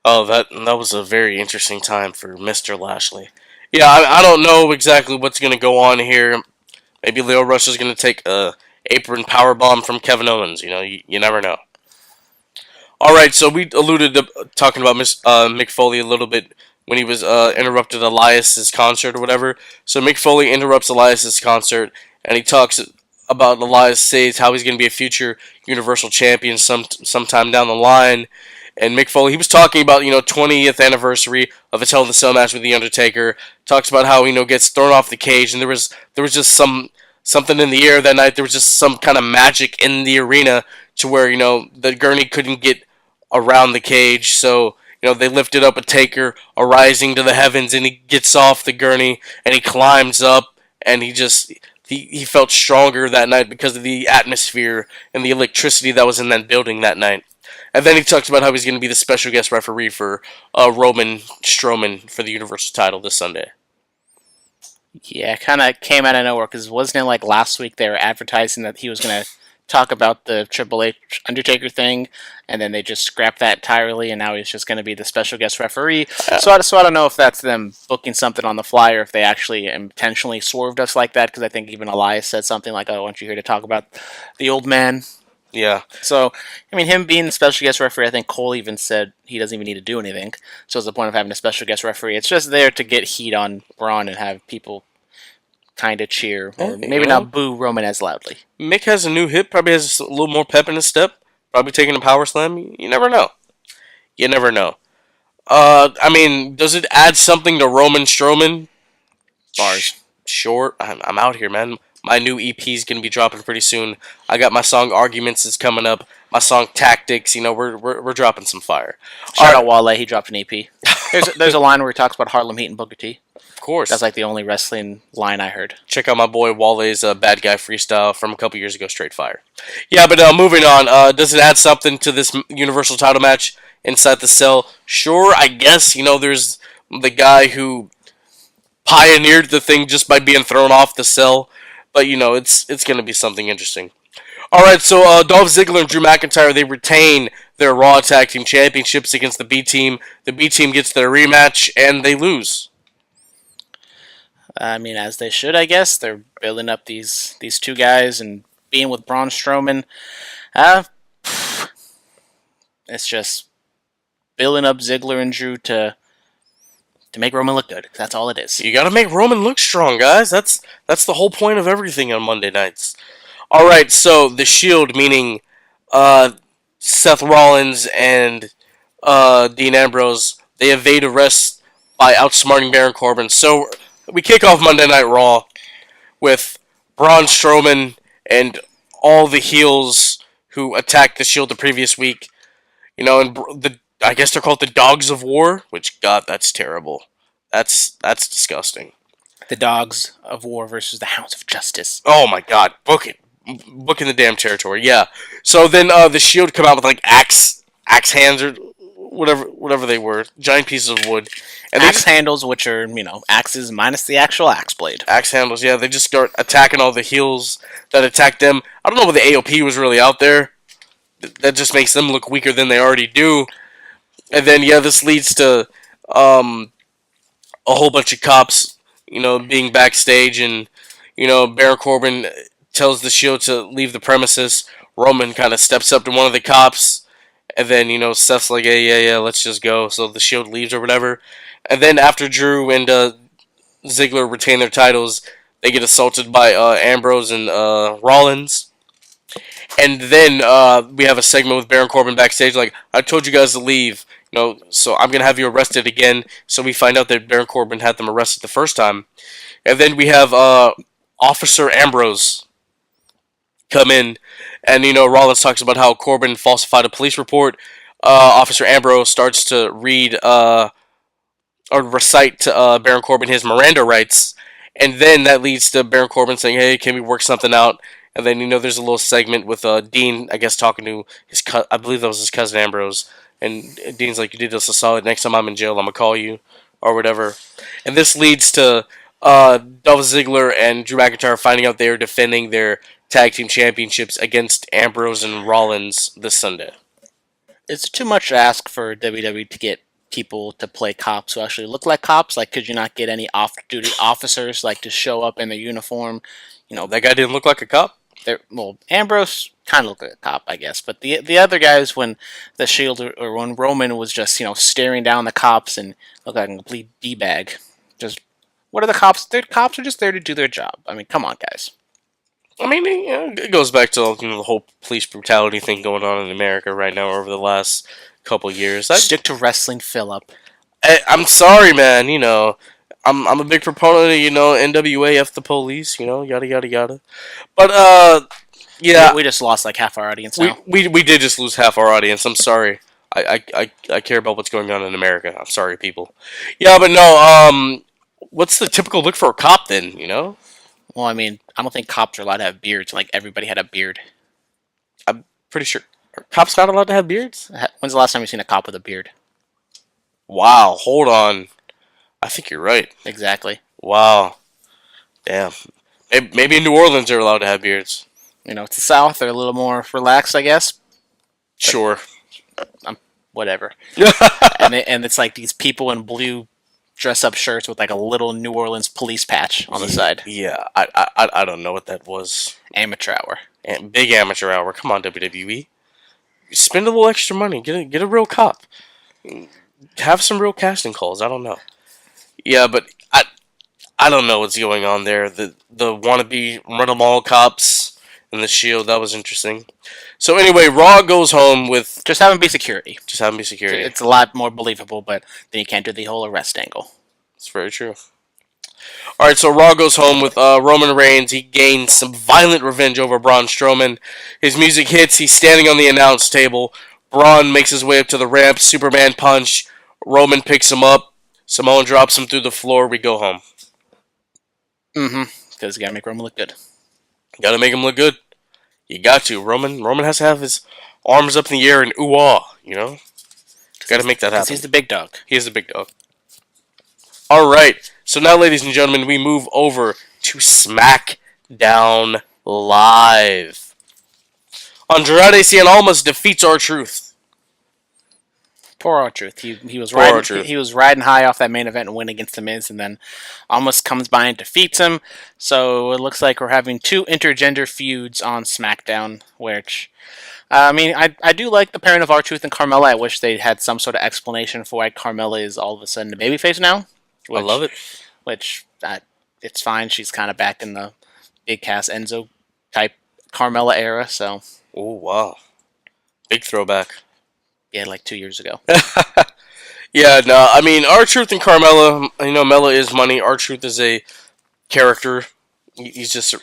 Oh, that was a very interesting time for Mr. Lashley. Yeah, I don't know exactly what's going to go on here. Maybe Leo Rush is going to take a apron powerbomb from Kevin Owens. You never know. All right, so we alluded to talking about Mick Foley a little bit when he was interrupted Elias's concert or whatever. So Mick Foley interrupts Elias's concert, and he talks about Elias Sage, how he's going to be a future Universal Champion sometime down the line. And Mick Foley, he was talking about 20th anniversary of his Hell in the Cell match with the Undertaker. Talks about how gets thrown off the cage, and there was just something in the air that night. There was just some kind of magic in the arena to where the gurney couldn't get around the cage, so they lifted up a Taker arising to the heavens, and he gets off the gurney and he climbs up, and he felt stronger that night because of the atmosphere and the electricity that was in that building that night. And then he talks about how he's going to be the special guest referee for Roman Strowman for the Universal title this Sunday. Yeah, kind of came out of nowhere, because wasn't it like last week they were advertising that he was going to talk about the Triple H Undertaker thing, and then they just scrapped that entirely, and now he's just going to be the special guest referee. So I don't know if that's them booking something on the fly, or if they actually intentionally swerved us like that, because I think even Elias said something like, "Oh, aren't you here to talk about the old man?" Yeah. So, I mean, him being the special guest referee, I think Cole even said he doesn't even need to do anything. So what's the point of having a special guest referee? It's just there to get heat on Braun and have people kind of cheer, or maybe not boo Roman as loudly. Mick has a new hip, probably has a little more pep in his step, probably taking a power slam. You never know. You never know. I mean, does it add something to Roman Strowman? Bars. Sure. I'm out here, man. My new EP is going to be dropping pretty soon. I got my song Arguments is coming up. My song Tactics, we're dropping some fire. Shout out Wale, he dropped an EP. There's a line where he talks about Harlem Heat and Booker T. Of course. That's like the only wrestling line I heard. Check out my boy Wale's Bad Guy freestyle from a couple years ago, straight fire. Yeah, but moving on, does it add something to this Universal title match inside the cell? Sure, I guess. There's the guy who pioneered the thing just by being thrown off the cell, but it's going to be something interesting. All right, so Dolph Ziggler and Drew McIntyre, they retain their Raw Tag Team Championships against the B Team. The B Team gets their rematch, and they lose. I mean, as they should, I guess. They're building up these two guys, and being with Braun Strowman. It's just building up Ziggler and Drew to make Roman look good. That's all it is. You got to make Roman look strong, guys. That's the whole point of everything on Monday nights. All right, so the Shield, meaning Seth Rollins and Dean Ambrose, they evade arrest by outsmarting Baron Corbin. So we kick off Monday Night Raw with Braun Strowman and all the heels who attacked the Shield the previous week. And I guess they're called the Dogs of War, which, God, that's terrible. That's disgusting. The Dogs of War versus the Hounds of Justice. Oh my God, book it. Book in the damn territory, yeah. So then the Shield come out with like axe hands or whatever they were, giant pieces of wood. And axe handles, which are, axes minus the actual axe blade. Axe handles, yeah. They just start attacking all the heels that attacked them. I don't know if the AOP was really out there. That just makes them look weaker than they already do. And then, yeah, this leads to a whole bunch of cops, being backstage, and, Baron Corbin tells the Shield to leave the premises. Roman kind of steps up to one of the cops, and then, Seth's like, hey, yeah, let's just go. So the Shield leaves or whatever. And then after Drew and Ziggler retain their titles, they get assaulted by Ambrose and Rollins. And then we have a segment with Baron Corbin backstage, like, I told you guys to leave, so I'm going to have you arrested again. So we find out that Baron Corbin had them arrested the first time. And then we have Officer Ambrose come in, and Rollins talks about how Corbin falsified a police report. Officer Ambrose starts to read or recite to Baron Corbin his Miranda rights, and then that leads to Baron Corbin saying, hey, can we work something out? And then there's a little segment with Dean, I guess, talking to his I believe that was his cousin Ambrose, and Dean's like, you did us a solid, next time I'm in jail I'm gonna call you or whatever. And this leads to Dolph Ziggler and Drew McIntyre finding out they are defending their tag team championships against Ambrose and Rollins this Sunday. It's too much to ask for WWE to get people to play cops who actually look like cops. Like, could you not get any off-duty officers like to show up in their uniform? That guy didn't look like a cop. Ambrose kind of looked like a cop, I guess. But the other guys, when the Shield or when Roman was just staring down the cops and looked like a complete d-bag. Just what are the cops? The cops are just there to do their job. I mean, come on, guys. I mean, it goes back to the whole police brutality thing going on in America right now over the last couple years. Stick to wrestling, Philip. I'm sorry, man. I'm a big proponent of NWA F the police. Yada yada yada. But yeah, We just lost like half our audience now. we did just lose half our audience. I'm sorry. I care about what's going on in America. I'm sorry, people. Yeah, but no. What's the typical look for a cop then? Well, I mean, I don't think cops are allowed to have beards. Like everybody had a beard. I'm pretty sure are cops not allowed to have beards. When's the last time you've seen a cop with a beard? Wow, hold on. I think you're right. Exactly. Wow. Damn. Maybe in New Orleans they're allowed to have beards. It's the South. They're a little more relaxed, I guess. Sure. Whatever. and it's like these people in blue dress-up shirts with like a little New Orleans police patch on the side. Yeah, I don't know what that was. Amateur hour. Big amateur hour. Come on, WWE. Spend a little extra money. Get a real cop. Have some real casting calls. I don't know. Yeah, but I don't know what's going on there. The wannabe run-em-all cops and the Shield. That was interesting. So anyway, Raw goes home with Just have them be security. security. It's a lot more believable, but then you can't do the whole arrest angle. It's very true. All right, so Raw goes home with Roman Reigns. He gains some violent revenge over Braun Strowman. His music hits. He's standing on the announce table. Braun makes his way up to the ramp. Superman punch. Roman picks him up. Simone drops him through the floor. We go home. Because you gotta make Roman look good. Got to make him look good. You got to. Roman has to have his arms up in the air and ooh-ah, Got to make that happen. He's the big dog. He is the big dog. All right. So now, ladies and gentlemen, we move over to SmackDown Live. Andrade Cien Almas defeats R-Truth. Poor R-Truth. He was Poor riding. R-Truth. He was riding high off that main event and win against the Miz, and then almost comes by and defeats him. So it looks like we're having two intergender feuds on SmackDown. Which, I do like the pairing of R-Truth and Carmella. I wish they had some sort of explanation for why Carmella is all of a sudden a babyface now. I love it. Which it's fine. She's kind of back in the big Cass Enzo type Carmella era. So Oh wow, big throwback. yeah, like 2 years ago. Yeah, no, I mean, R-Truth and Carmella, Mella is money. R-Truth is a character. He's just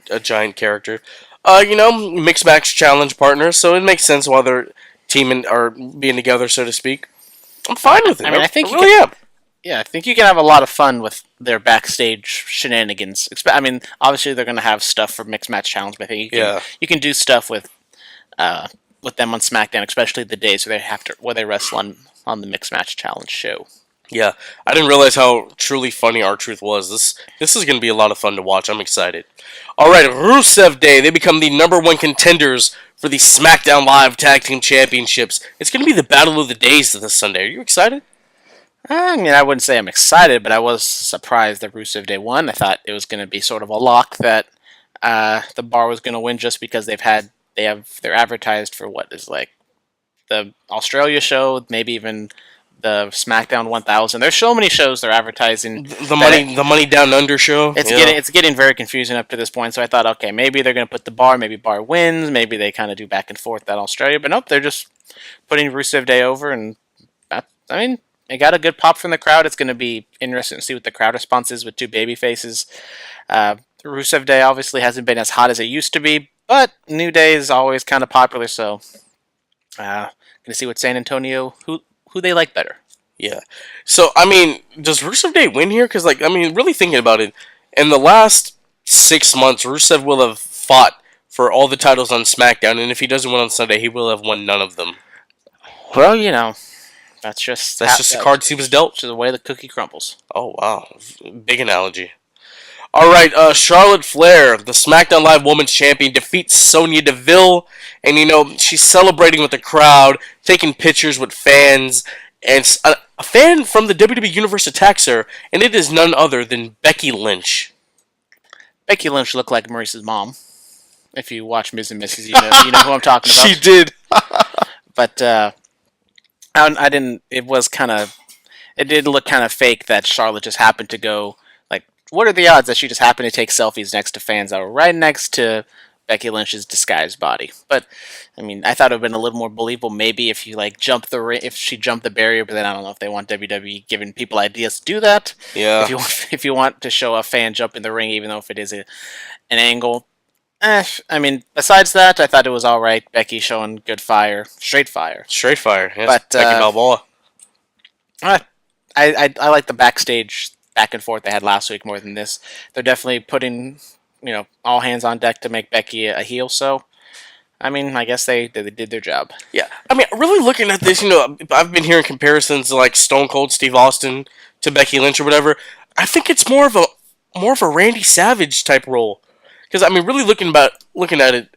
a giant character. Mixed match challenge partners, so it makes sense why they're teaming or being together, so to speak. I'm fine with it. I think I really am. Yeah, I think you can have a lot of fun with their backstage shenanigans. Obviously, they're going to have stuff for mixed match challenge, but I think you can do stuff with them on SmackDown, especially the days where they wrestle on the mixed match challenge show. Yeah, I didn't realize how truly funny R-Truth was. This is going to be a lot of fun to watch. I'm excited. All right, Rusev Day. They become the #1 contenders for the SmackDown Live Tag Team Championships. It's going to be the battle of the days this Sunday. Are you excited? I mean, I wouldn't say I'm excited, but I was surprised that Rusev Day won. I thought it was going to be sort of a lock that the Bar was going to win just because they're advertised for what is like the Australia show, maybe even the SmackDown 1000. There's so many shows they're advertising. The Money Down Under show. It's getting very confusing up to this point. So I thought, okay, maybe they're going to put the Bar. Maybe Bar wins. Maybe they kind of do back and forth that Australia. But nope, they're just putting Rusev Day over, and it got a good pop from the crowd. It's going to be interesting to see what the crowd response is with two baby faces. Rusev Day obviously hasn't been as hot as it used to be, but New Day is always kind of popular. So going to see what San Antonio who they like better. Yeah. So, does Rusev Day win here? Because, really thinking about it, in the last 6 months, Rusev will have fought for all the titles on SmackDown, and if he doesn't win on Sunday, he will have won none of them. Well, that's just the cards he was dealt. To the way the cookie crumbles. Oh, wow. Big analogy. All right, Charlotte Flair, the SmackDown Live Women's Champion, defeats Sonya Deville. And, she's celebrating with the crowd, taking pictures with fans. And a fan from the WWE Universe attacks her, and it is none other than Becky Lynch. Becky Lynch looked like Maryse's mom. If you watch Ms. and Mrs., you know who I'm talking about. She did. But I didn't. It did look kind of fake that Charlotte just happened to go what are the odds that she just happened to take selfies next to fans that were right next to Becky Lynch's disguised body? But I mean, I thought it would have been a little more believable maybe if you like if she jumped the barrier. But then I don't know if they want WWE giving people ideas to do that. Yeah. If you want to show a fan jump in the ring, even though if it is an angle. I mean, besides that, I thought it was all right. Becky showing good fire, straight fire. Straight fire. Yes. But Becky Balboa. I like the backstage back and forth they had last week more than this. They're definitely putting all hands on deck to make Becky a heel. So, I mean, I guess they did their job. Yeah, I mean, really looking at this, I've been hearing comparisons like Stone Cold Steve Austin to Becky Lynch or whatever. I think it's more of a Randy Savage type role. Because I mean, really looking at it,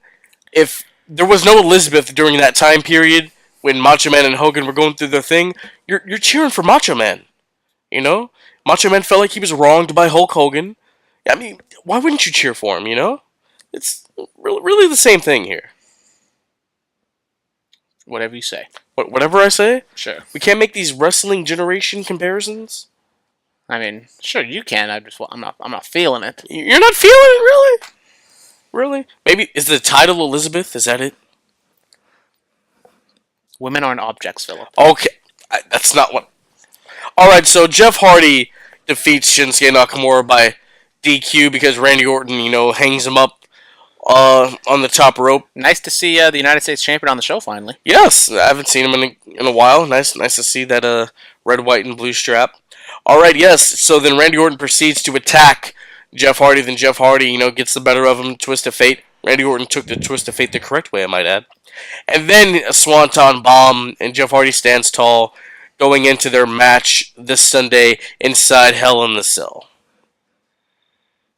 if there was no Elizabeth during that time period when Macho Man and Hogan were going through their thing, you're cheering for Macho Man. Macho Man felt like he was wronged by Hulk Hogan. I mean, why wouldn't you cheer for him? It's really the same thing here. Whatever you say. Whatever I say? Sure. We can't make these wrestling generation comparisons. I mean, sure you can. I'm not feeling it. You're not feeling it, really? Really? Maybe is the title Elizabeth? Is that it? Women aren't objects, Philip. Okay, that's not what. All right, so Jeff Hardy defeats Shinsuke Nakamura by DQ because Randy Orton, hangs him up on the top rope. Nice to see the United States champion on the show finally. Yes, I haven't seen him in a while. Nice to see that red, white, and blue strap. All right, yes. So then Randy Orton proceeds to attack Jeff Hardy. Then Jeff Hardy, gets the better of him. Twist of fate. Randy Orton took the twist of fate the correct way, I might add. And then a Swanton bomb, and Jeff Hardy stands tall, going into their match this Sunday inside Hell in the Cell.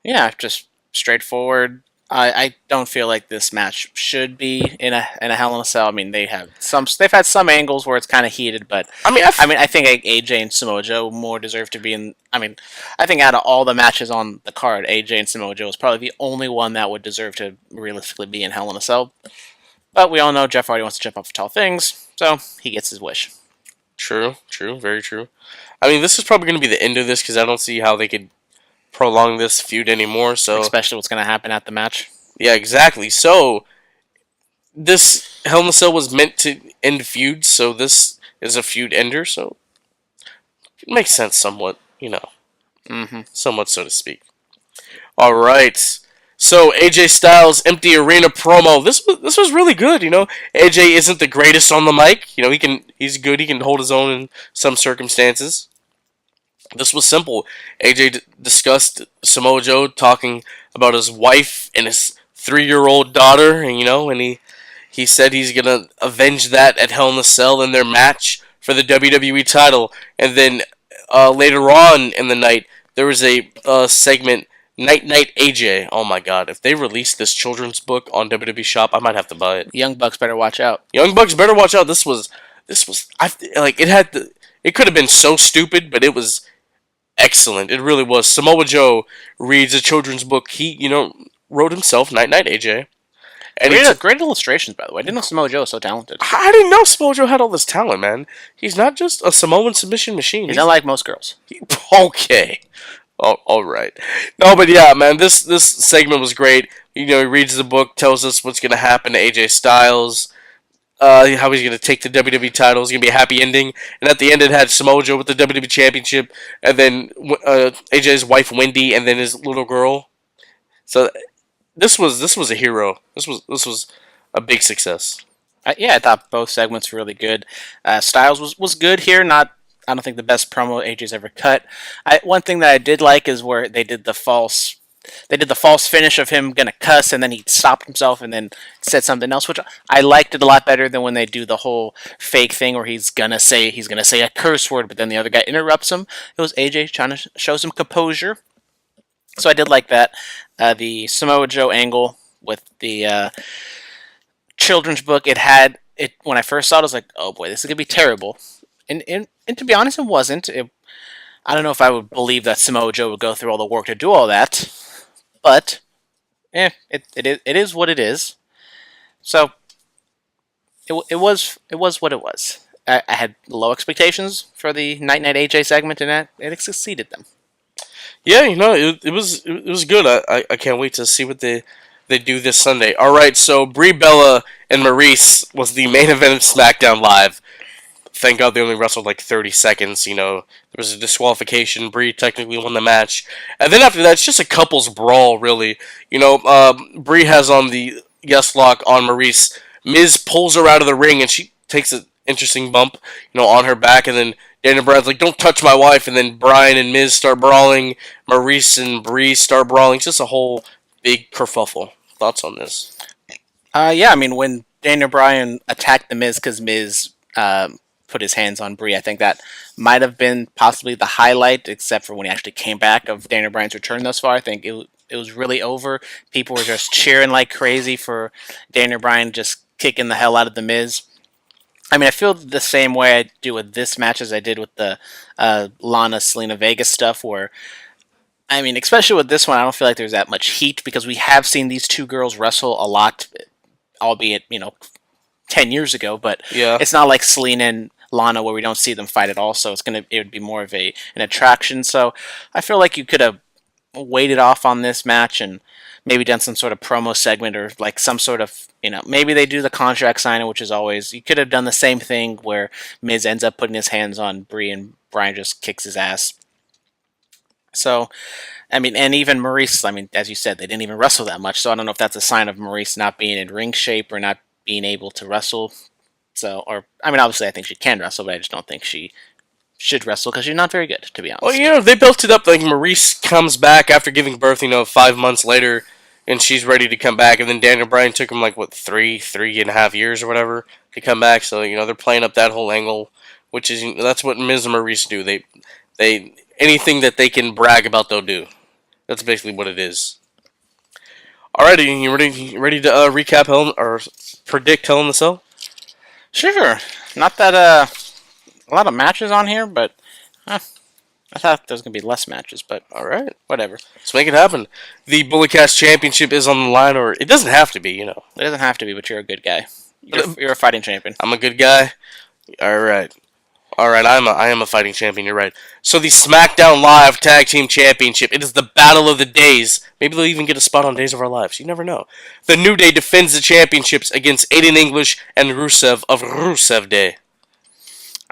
Yeah, just straightforward. I don't feel like this match should be in a Hell in a Cell. I mean, they've had some angles where it's kind of heated, but I think AJ and Samoa Joe more deserve to be in. I mean, I think out of all the matches on the card, AJ and Samoa Joe is probably the only one that would deserve to realistically be in Hell in a Cell. But we all know Jeff Hardy wants to jump off tall things, so he gets his wish. True, very true. I mean, this is probably going to be the end of this because I don't see how they could prolong this feud anymore. So especially what's going to happen at the match. Yeah, exactly. So this Hell in a Cell was meant to end feuds, so this is a feud ender. So it makes sense somewhat, somewhat so to speak. All right. So AJ Styles empty arena promo. This was really good. AJ isn't the greatest on the mic. He's good. He can hold his own in some circumstances. This was simple. AJ discussed Samoa Joe talking about his wife and his 3-year-old daughter, and he said he's gonna avenge that at Hell in a Cell in their match for the WWE title. And then later on in the night, there was a segment, Night Night AJ. Oh my God! If they release this children's book on WWE Shop, I might have to buy it. Young Bucks better watch out. Young Bucks better watch out. This was. It could have been so stupid, but it was excellent. It really was. Samoa Joe reads a children's book. He, wrote himself Night Night AJ. And great illustrations, by the way. I didn't know Samoa Joe was so talented. I didn't know Samoa Joe had all this talent, man. He's not just a Samoan submission machine. He's not like most girls. Okay. Oh, all right. No, but yeah, man, this segment was great. He reads the book, tells us what's going to happen to AJ Styles, how he's going to take the WWE title. It's going to be a happy ending. And at the end, it had Samoa Joe with the WWE Championship, and then AJ's wife Wendy, and then his little girl. So this was a hero. This was a big success. I thought both segments were really good. Styles was good here. I don't think the best promo AJ's ever cut. One thing that I did like is where they did the false finish of him gonna cuss, and then he stopped himself and then said something else, which I liked it a lot better than when they do the whole fake thing where he's gonna say a curse word, but then the other guy interrupts him. It was AJ trying to show some composure. So I did like that. The Samoa Joe angle with the children's book, when I first saw it, I was like, oh boy, this is gonna be terrible. And to be honest, it wasn't. I don't know if I would believe that Samoa Joe would go through all the work to do all that, but it is what it is. So it was what it was. I had low expectations for the Night Night AJ segment, and it exceeded them. Yeah, it was good. I can't wait to see what they do this Sunday. All right, so Brie Bella and Maryse was the main event of SmackDown Live. Thank God they only wrestled like 30 seconds. There was a disqualification. Brie technically won the match, and then after that, it's just a couples brawl, really. Brie has on the yes lock on Maryse. Miz pulls her out of the ring, and she takes an interesting bump, on her back, and then Daniel Bryan's like, "Don't touch my wife," and then Bryan and Miz start brawling. Maryse and Brie start brawling. It's just a whole big kerfuffle. Thoughts on this? Yeah, I mean, when Daniel Bryan attacked the Miz because Miz put his hands on Brie, I think that might have been possibly the highlight, except for when he actually came back of Daniel Bryan's return thus far. I think it was really over. People were just cheering like crazy for Daniel Bryan just kicking the hell out of the Miz. I mean, I feel the same way I do with this match as I did with the Lana Selena Vega stuff, where I mean, especially with this one, I don't feel like there's that much heat because we have seen these two girls wrestle a lot, albeit 10 years ago. But Yeah. it's not like Selena and Lana where we don't see them fight at all. So it would be more of an attraction. So I feel like you could have waited off on this match and maybe done some sort of promo segment or like some sort of maybe they do the contract signing, which is always you could have done the same thing where Miz ends up putting his hands on Brie and Bryan just kicks his ass. So, I mean, and even Maryse, I mean, as you said, they didn't even wrestle that much. So I don't know if that's a sign of Maryse not being in ring shape or not being able to wrestle. So, I mean, obviously I think she can wrestle, but I just don't think she should wrestle because she's not very good, to be honest. Well, they built it up like Maryse comes back after giving birth, 5 months later, and she's ready to come back. And then Daniel Bryan took him like, 3.5 years or whatever to come back. So, they're playing up that whole angle, which is, that's what Miz and Maryse do. They anything that they can brag about, they'll do. That's basically what it is. Alrighty, you ready to recap Hell or predict Hell in the Cell? Sure. Not that a lot of matches on here, but I thought there was going to be less matches, but alright. Whatever. Let's make it happen. The Bulletcast Championship is on the line, or it doesn't have to be, It doesn't have to be, but you're a good guy. You're a fighting champion. I'm a good guy. Alright, I am a fighting champion, you're right. So the SmackDown Live Tag Team Championship, it is the battle of the days. Maybe they'll even get a spot on Days of Our Lives. You never know. The New Day defends the championships against Aiden English and Rusev of Rusev Day.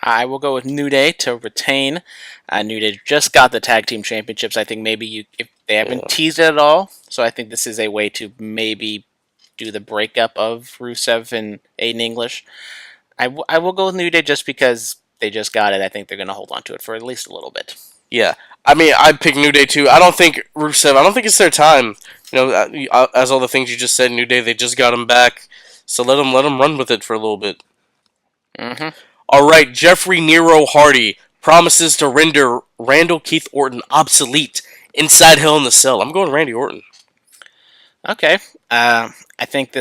I will go with New Day to retain. New Day just got the Tag Team Championships. I think maybe if they haven't teased it at all, so I think this is a way to maybe do the breakup of Rusev and Aiden English. I will go with New Day just because they just got it. I think they're going to hold on to it for at least a little bit. Yeah. I mean, I'd pick New Day too. I don't think it's their time. As all the things you just said, New Day, they just got him back. So let them run with it for a little bit. Mm-hmm. All right, Jeffrey Nero Hardy promises to render Randall Keith Orton obsolete inside Hell in the Cell. I'm going Randy Orton. Okay. I think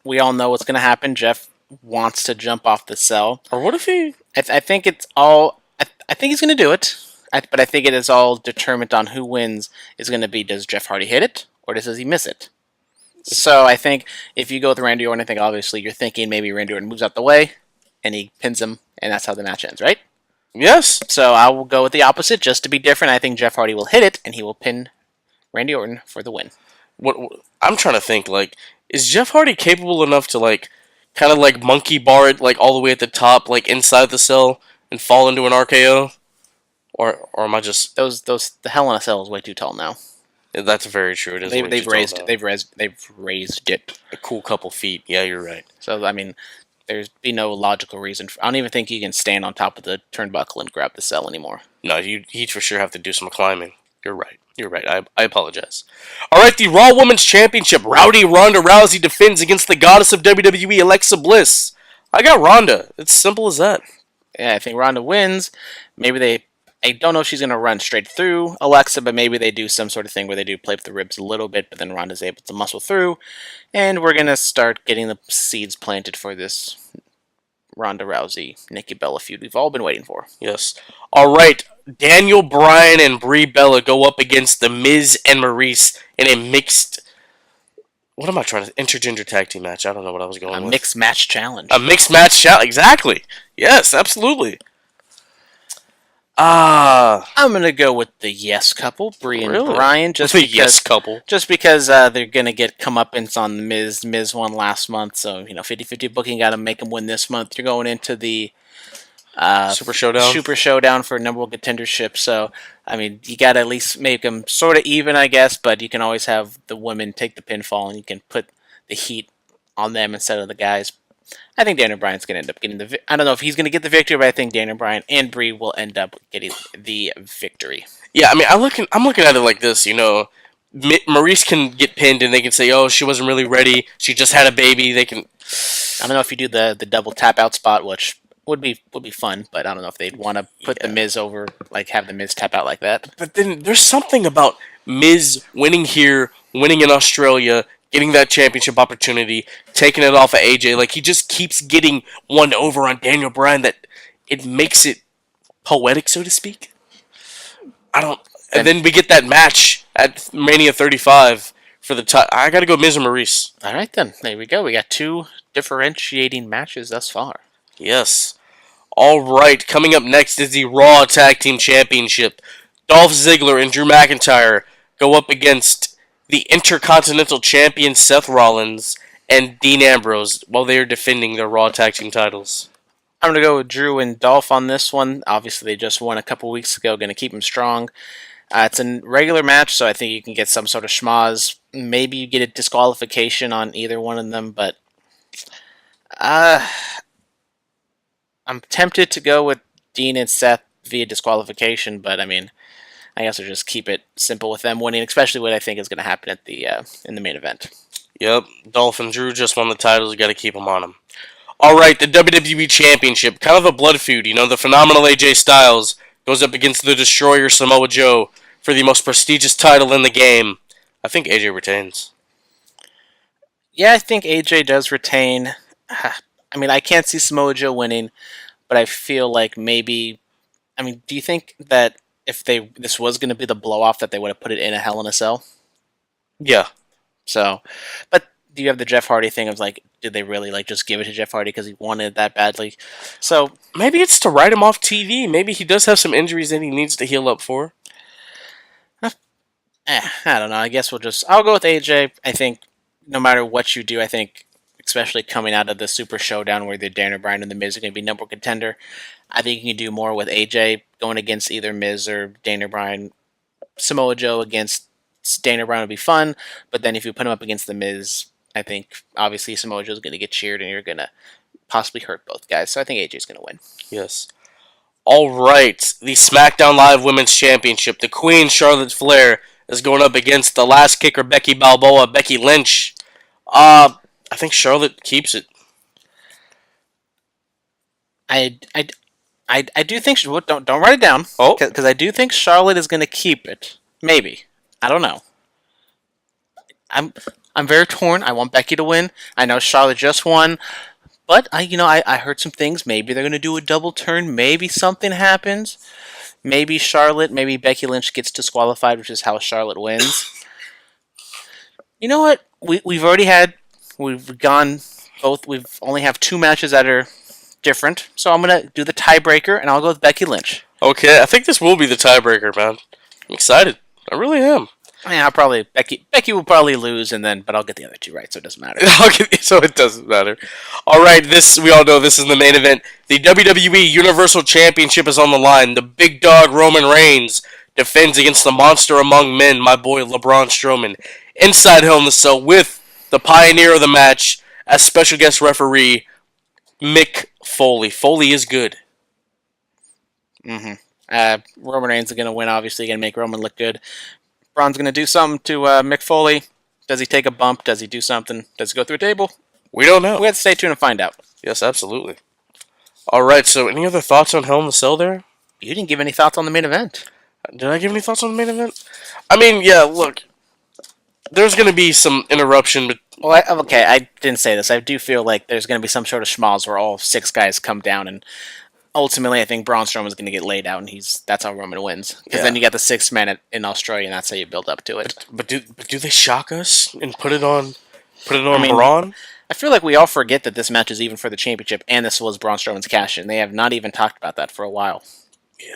we all know what's going to happen. Jeff wants to jump off the cell. Or what if he... I think it's all... I think he's going to do it. But I think it is all determined on who wins is going to be, does Jeff Hardy hit it, or does he miss it? So I think if you go with Randy Orton, I think obviously you're thinking maybe Randy Orton moves out the way, and he pins him, and that's how the match ends, right? Yes. So I will go with the opposite, just to be different. I think Jeff Hardy will hit it, and he will pin Randy Orton for the win. What I'm trying to think, is Jeff Hardy capable enough to, kind of monkey bar it, all the way at the top, inside the cell, and fall into an RKO? Or am I just... The Hell in a Cell is way too tall now. That's very true. It is. They've raised it a cool couple feet. Yeah, you're right. So I mean, there's be no logical reason. I don't even think you can stand on top of the turnbuckle and grab the cell anymore. No, he'd for sure have to do some climbing. You're right. I apologize. All right, the Raw Women's Championship. Rowdy Ronda Rousey defends against the goddess of WWE, Alexa Bliss. I got Ronda. It's simple as that. Yeah, I think Ronda wins. I don't know if she's going to run straight through Alexa, but maybe they do some sort of thing where they do play with the ribs a little bit, but then Ronda's able to muscle through, and we're going to start getting the seeds planted for this Ronda Rousey, Nikki Bella feud we've all been waiting for. Yes. All right, Daniel Bryan and Brie Bella go up against The Miz and Maryse in a mixed... What am I trying to... Intergender tag team match. I don't know what I was going with. A mixed match challenge. A mixed match challenge. Exactly. Yes, absolutely. I'm gonna go with the yes couple, Brie and Really? Brian, The yes couple. just because they're gonna get comeuppance on the Miz. Miz won last month, so 50-50 booking. Got to make them win this month. You're going into the Super Showdown. Super Showdown for number one contendership. So I mean, you got to at least make them sort of even, I guess. But you can always have the women take the pinfall, and you can put the heat on them instead of the guys. I think Daniel Bryan's going to end up getting the. I don't know if he's going to get the victory, but I think Daniel Bryan and Brie will end up getting the victory. Yeah, I mean, I'm looking at it like this. Maryse can get pinned, and they can say, "Oh, she wasn't really ready. She just had a baby." They can. I don't know if you do the double tap out spot, which would be fun, but I don't know if they'd want to put the Miz over, like have the Miz tap out like that. But then there's something about Miz winning here, winning in Australia, getting that championship opportunity, taking it off of AJ. Like, he just keeps getting one over on Daniel Bryan that it makes it poetic, so to speak. And then we get that match at Mania 35 for the title. I gotta go Miz and Maryse. All right, then. There we go. We got two differentiating matches thus far. Yes. All right. Coming up next is the Raw Tag Team Championship. Dolph Ziggler and Drew McIntyre go up against the Intercontinental Champion Seth Rollins and Dean Ambrose while they are defending their Raw Tag Team titles. I'm going to go with Drew and Dolph on this one. Obviously, they just won a couple weeks ago. Going to keep them strong. It's a regular match, so I think you can get some sort of schmoz. Maybe you get a disqualification on either one of them, but I'm tempted to go with Dean and Seth via disqualification, but I mean, I guess I'll just keep it simple with them winning, especially what I think is going to happen at the in the main event. Yep, Dolph and Drew just won the titles. You got to keep them on them. All right, the WWE Championship, kind of a blood feud. The phenomenal AJ Styles goes up against the Destroyer Samoa Joe for the most prestigious title in the game. I think AJ retains. Yeah, I think AJ does retain. I mean, I can't see Samoa Joe winning, but I feel like maybe. I mean, do you think that if this was going to be the blow off, that they would have put it in a Hell in a Cell? Yeah. So, but do you have the Jeff Hardy thing of like, did they really like just give it to Jeff Hardy because he wanted it that badly? So maybe it's to write him off TV. Maybe he does have some injuries that he needs to heal up for. I don't know. I guess I'll go with AJ. I think no matter what you do, I think, especially coming out of the Super Showdown where the Daniel Bryan and the Miz are going to be number one contender, I think you can do more with AJ going against either Miz or Daniel Bryan. Samoa Joe against Daniel Bryan would be fun, but then if you put him up against the Miz, I think obviously Samoa Joe is going to get cheered and you're going to possibly hurt both guys. So I think AJ is going to win. Yes. All right, the SmackDown Live Women's Championship. The Queen, Charlotte Flair, is going up against the last kicker, Becky Balboa, Becky Lynch. I think Charlotte keeps it. I do think. Don't write it down. Oh, because I do think Charlotte is going to keep it. Maybe. I don't know. I'm very torn. I want Becky to win. I know Charlotte just won, but I heard some things. Maybe they're going to do a double turn. Maybe something happens. Maybe Becky Lynch gets disqualified, which is how Charlotte wins. You know what? We've gone both. We've only have two matches that are different, so I'm gonna do the tiebreaker, and I'll go with Becky Lynch. Okay, I think this will be the tiebreaker, man. I'm excited. I really am. Yeah, Becky will probably lose, but I'll get the other two right, so it doesn't matter. So it doesn't matter. All right, we all know this is the main event. The WWE Universal Championship is on the line. The big dog Roman Reigns defends against the monster among men, my boy Braun Strowman, inside Hell in a Cell with the pioneer of the match as special guest referee, Mick Foley. Foley is good. Roman Reigns is going to win, obviously, going to make Roman look good. Braun's going to do something to Mick Foley. Does he take a bump? Does he do something? Does he go through a table? We don't know. We have to stay tuned and find out. Yes, absolutely. All right, so any other thoughts on Hell in a Cell there? You didn't give any thoughts on the main event. Did I give any thoughts on the main event? I mean, yeah, look. There's going to be some interruption. Well, I didn't say this. I do feel like there's going to be some sort of schmoz where all six guys come down, and ultimately I think Braun Strowman's going to get laid out, and that's how Roman wins. Because then you got the sixth man in Australia, and that's how you build up to it. But do they shock us and put it on Braun? I feel like we all forget that this match is even for the championship, and this was Braun Strowman's cash-in. They have not even talked about that for a while. Yeah.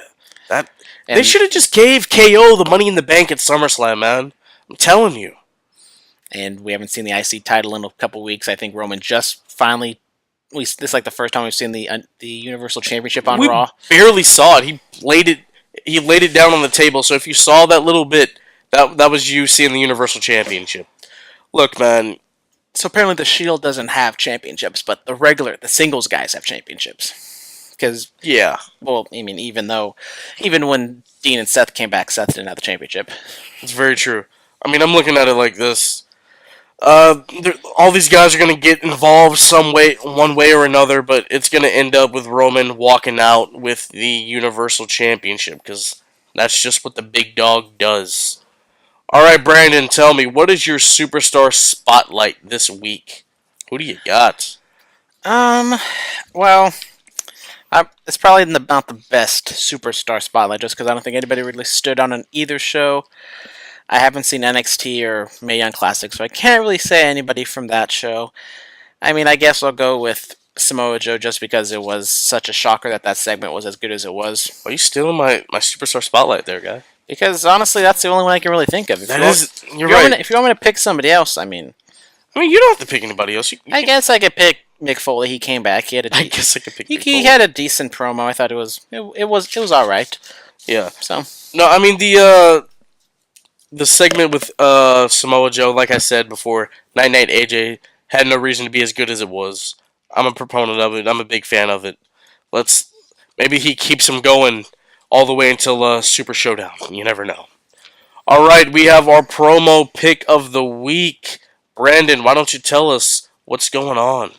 They should have just gave KO the Money in the Bank at SummerSlam, man. I'm telling you. And we haven't seen the IC title in a couple weeks. I think Roman just finally. This is like the first time we've seen the Universal Championship on Raw. We barely saw it. He laid it down on the table. So if you saw that little bit, that was you seeing the Universal Championship. Look, man. So apparently the Shield doesn't have championships, but the singles guys have championships. Because well, I mean, even when Dean and Seth came back, Seth didn't have the championship. It's very true. I mean, I'm looking at it like this. All these guys are going to get involved one way or another, but it's going to end up with Roman walking out with the Universal Championship, because that's just what the big dog does. Alright, Brandon, tell me, what is your superstar spotlight this week? Who do you got? Well, it's probably not the best superstar spotlight, just because I don't think anybody really stood on either show. I haven't seen NXT or Mae Young Classic, so I can't really say anybody from that show. I mean, I guess I'll go with Samoa Joe, just because it was such a shocker that segment was as good as it was. Are you stealing my superstar spotlight there, guy? Because honestly, that's the only one I can really think of. You're right. If you want me to pick somebody else, I mean, you don't have to pick anybody else. I guess I could pick Mick Foley. He came back. I guess I could pick. He had a decent promo. I thought it was all right. Yeah. So no, I mean the segment with Samoa Joe, like I said before, Night Night AJ had no reason to be as good as it was. I'm a proponent of it. I'm a big fan of it. Maybe he keeps him going all the way until Super Showdown. You never know. All right, we have our promo pick of the week. Brandon, why don't you tell us what's going on?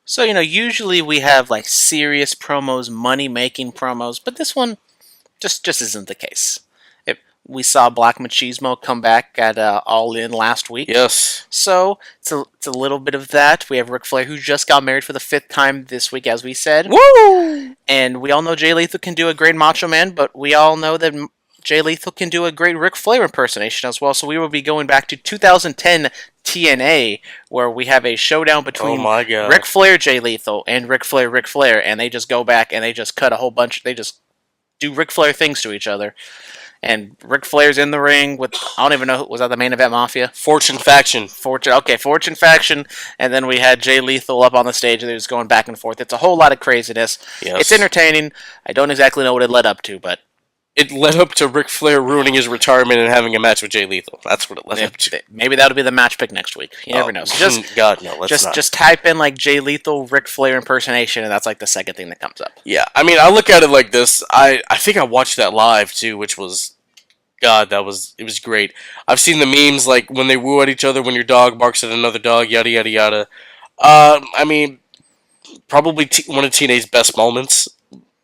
So, usually we have like serious promos, money-making promos, but this one just isn't the case. We saw Black Machismo come back at All In last week. Yes. So, it's a little bit of that. We have Ric Flair, who just got married for the 5th time this week, as we said. Woo! And we all know Jay Lethal can do a great Macho Man, but we all know that Jay Lethal can do a great Ric Flair impersonation as well. So we will be going back to 2010 TNA, where we have a showdown between Ric Flair, Jay Lethal, and Ric Flair, and they just go back and they just cut a whole bunch. They just do Ric Flair things to each other. And Ric Flair's in the ring with, I don't even know, was that the Main Event Mafia? Fortune Faction. Fortune Faction. And then we had Jay Lethal up on the stage, and they're just going back and forth. It's a whole lot of craziness. Yes. It's entertaining. I don't exactly know what it led up to, but it led up to Ric Flair ruining his retirement and having a match with Jay Lethal. That's what it led up to. Maybe that'll be the match pick next week. You never know. So God, no, let's not. Just type in like Jay Lethal, Ric Flair impersonation, and that's like the second thing that comes up. Yeah, I mean, I look at it like this. I think I watched that live too, which was, God, it was great. I've seen the memes like when they woo at each other, when your dog barks at another dog, yada yada yada. I mean, probably one of TNA's best moments.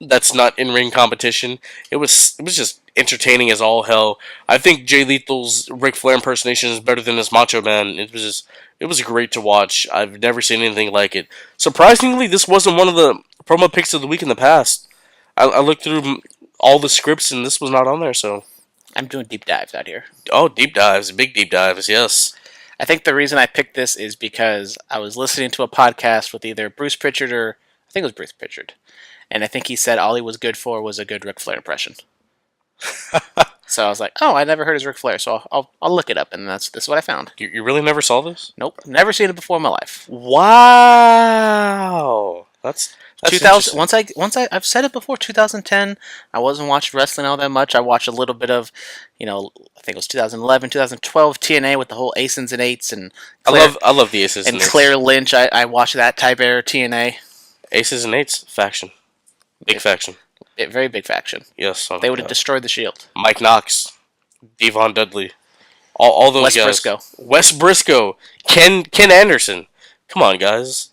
That's not in-ring competition. It was just entertaining as all hell. I think Jay Lethal's Ric Flair impersonation is better than his Macho Man. It was great to watch. I've never seen anything like it. Surprisingly, this wasn't one of the promo picks of the week in the past. I looked through all the scripts and this was not on there. So I'm doing deep dives out here. Oh, deep dives, big deep dives, yes. I think the reason I picked this is because I was listening to a podcast with either Bruce Pritchard or I think it was Bruce Pritchard. And I think he said all he was good for was a good Ric Flair impression. So I was like, oh, I never heard his Ric Flair, so I'll look it up, and this is what I found. You really never saw this? Nope, never seen it before in my life. Wow, that's 2000. I've said it before. 2010. I wasn't watching wrestling all that much. I watched a little bit of, I think it was 2011, 2012 TNA with the whole Aces and Eights and Claire, I love the Aces and Eights. Claire Lynch. I watched that type era TNA. Aces and Eights faction. Big faction. Very big faction. Yes. They would have destroyed the Shield. Mike Knox. Devon Dudley. All those Wes guys. Briscoe. Wes Briscoe. Ken Anderson. Come on, guys.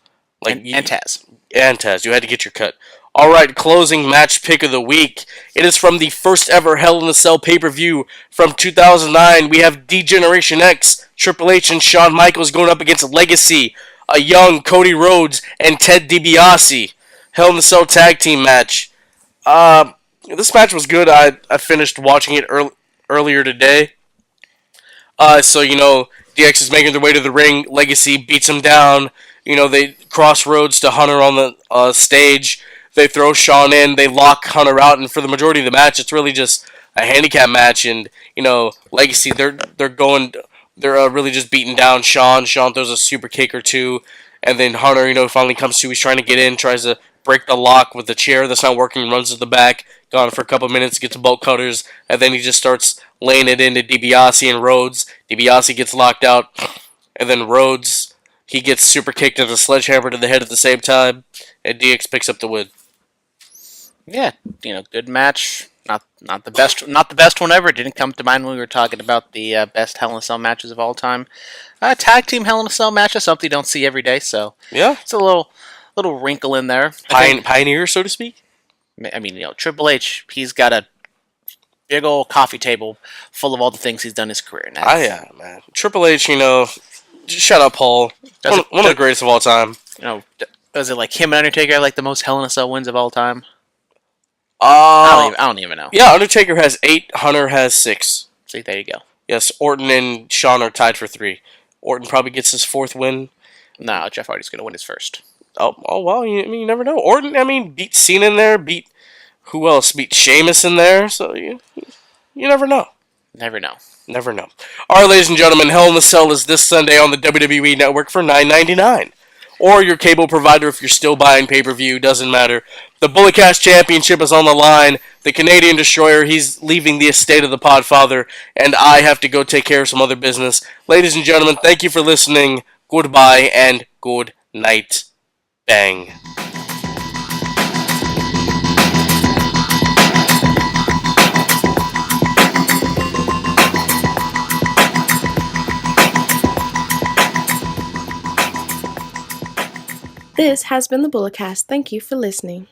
And Taz. And Taz. You had to get your cut. Alright, closing match pick of the week. It is from the first ever Hell in a Cell pay-per-view from 2009. We have D-Generation X, Triple H, and Shawn Michaels going up against Legacy, a young Cody Rhodes, and Ted DiBiase. Hell in a Cell tag team match. This match was good. I finished watching it earlier today. So, DX is making their way to the ring. Legacy beats him down. They cross roads to Hunter on the stage. They throw Shawn in, they lock Hunter out, and for the majority of the match, it's really just a handicap match. And Legacy, they're really just beating down Shawn. Shawn throws a super kick or two, and then Hunter, finally comes to. He's trying to get in, tries to break the lock with the chair that's not working, runs to the back, gone for a couple minutes, gets bolt cutters, and then he just starts laying it into DiBiase and Rhodes. DiBiase gets locked out, and then Rhodes, he gets super kicked and a sledgehammer to the head at the same time, and DX picks up the win. Yeah, good match. Not the best one ever. It didn't come to mind when we were talking about the best Hell in a Cell matches of all time. Tag team Hell in a Cell match is something you don't see every day, so yeah, it's a little wrinkle in there. Pioneer, so to speak. I mean, Triple H, he's got a big old coffee table full of all the things he's done in his career. Yeah, man. Triple H, shut up, Paul. One of the greatest of all time. Was it like him and Undertaker like the most Hell in a Cell wins of all time? I don't even know. Yeah, Undertaker has 8, Hunter has 6. See, there you go. Yes, Orton and Shawn are tied for 3. Orton probably gets his 4th win. No, Jeff Hardy's going to win his first. Oh well, you never know. Orton, beat Cena in there, beat who else? Beat Sheamus in there, so you never know. Never know. Never know. All right, ladies and gentlemen, Hell in a Cell is this Sunday on the WWE Network for $9.99. Or your cable provider if you're still buying pay-per-view, doesn't matter. The Bulletcast Championship is on the line. The Canadian Destroyer, he's leaving the estate of the Podfather, and I have to go take care of some other business. Ladies and gentlemen, thank you for listening. Goodbye and good night. Bang. This has been the Bulletcast. Thank you for listening.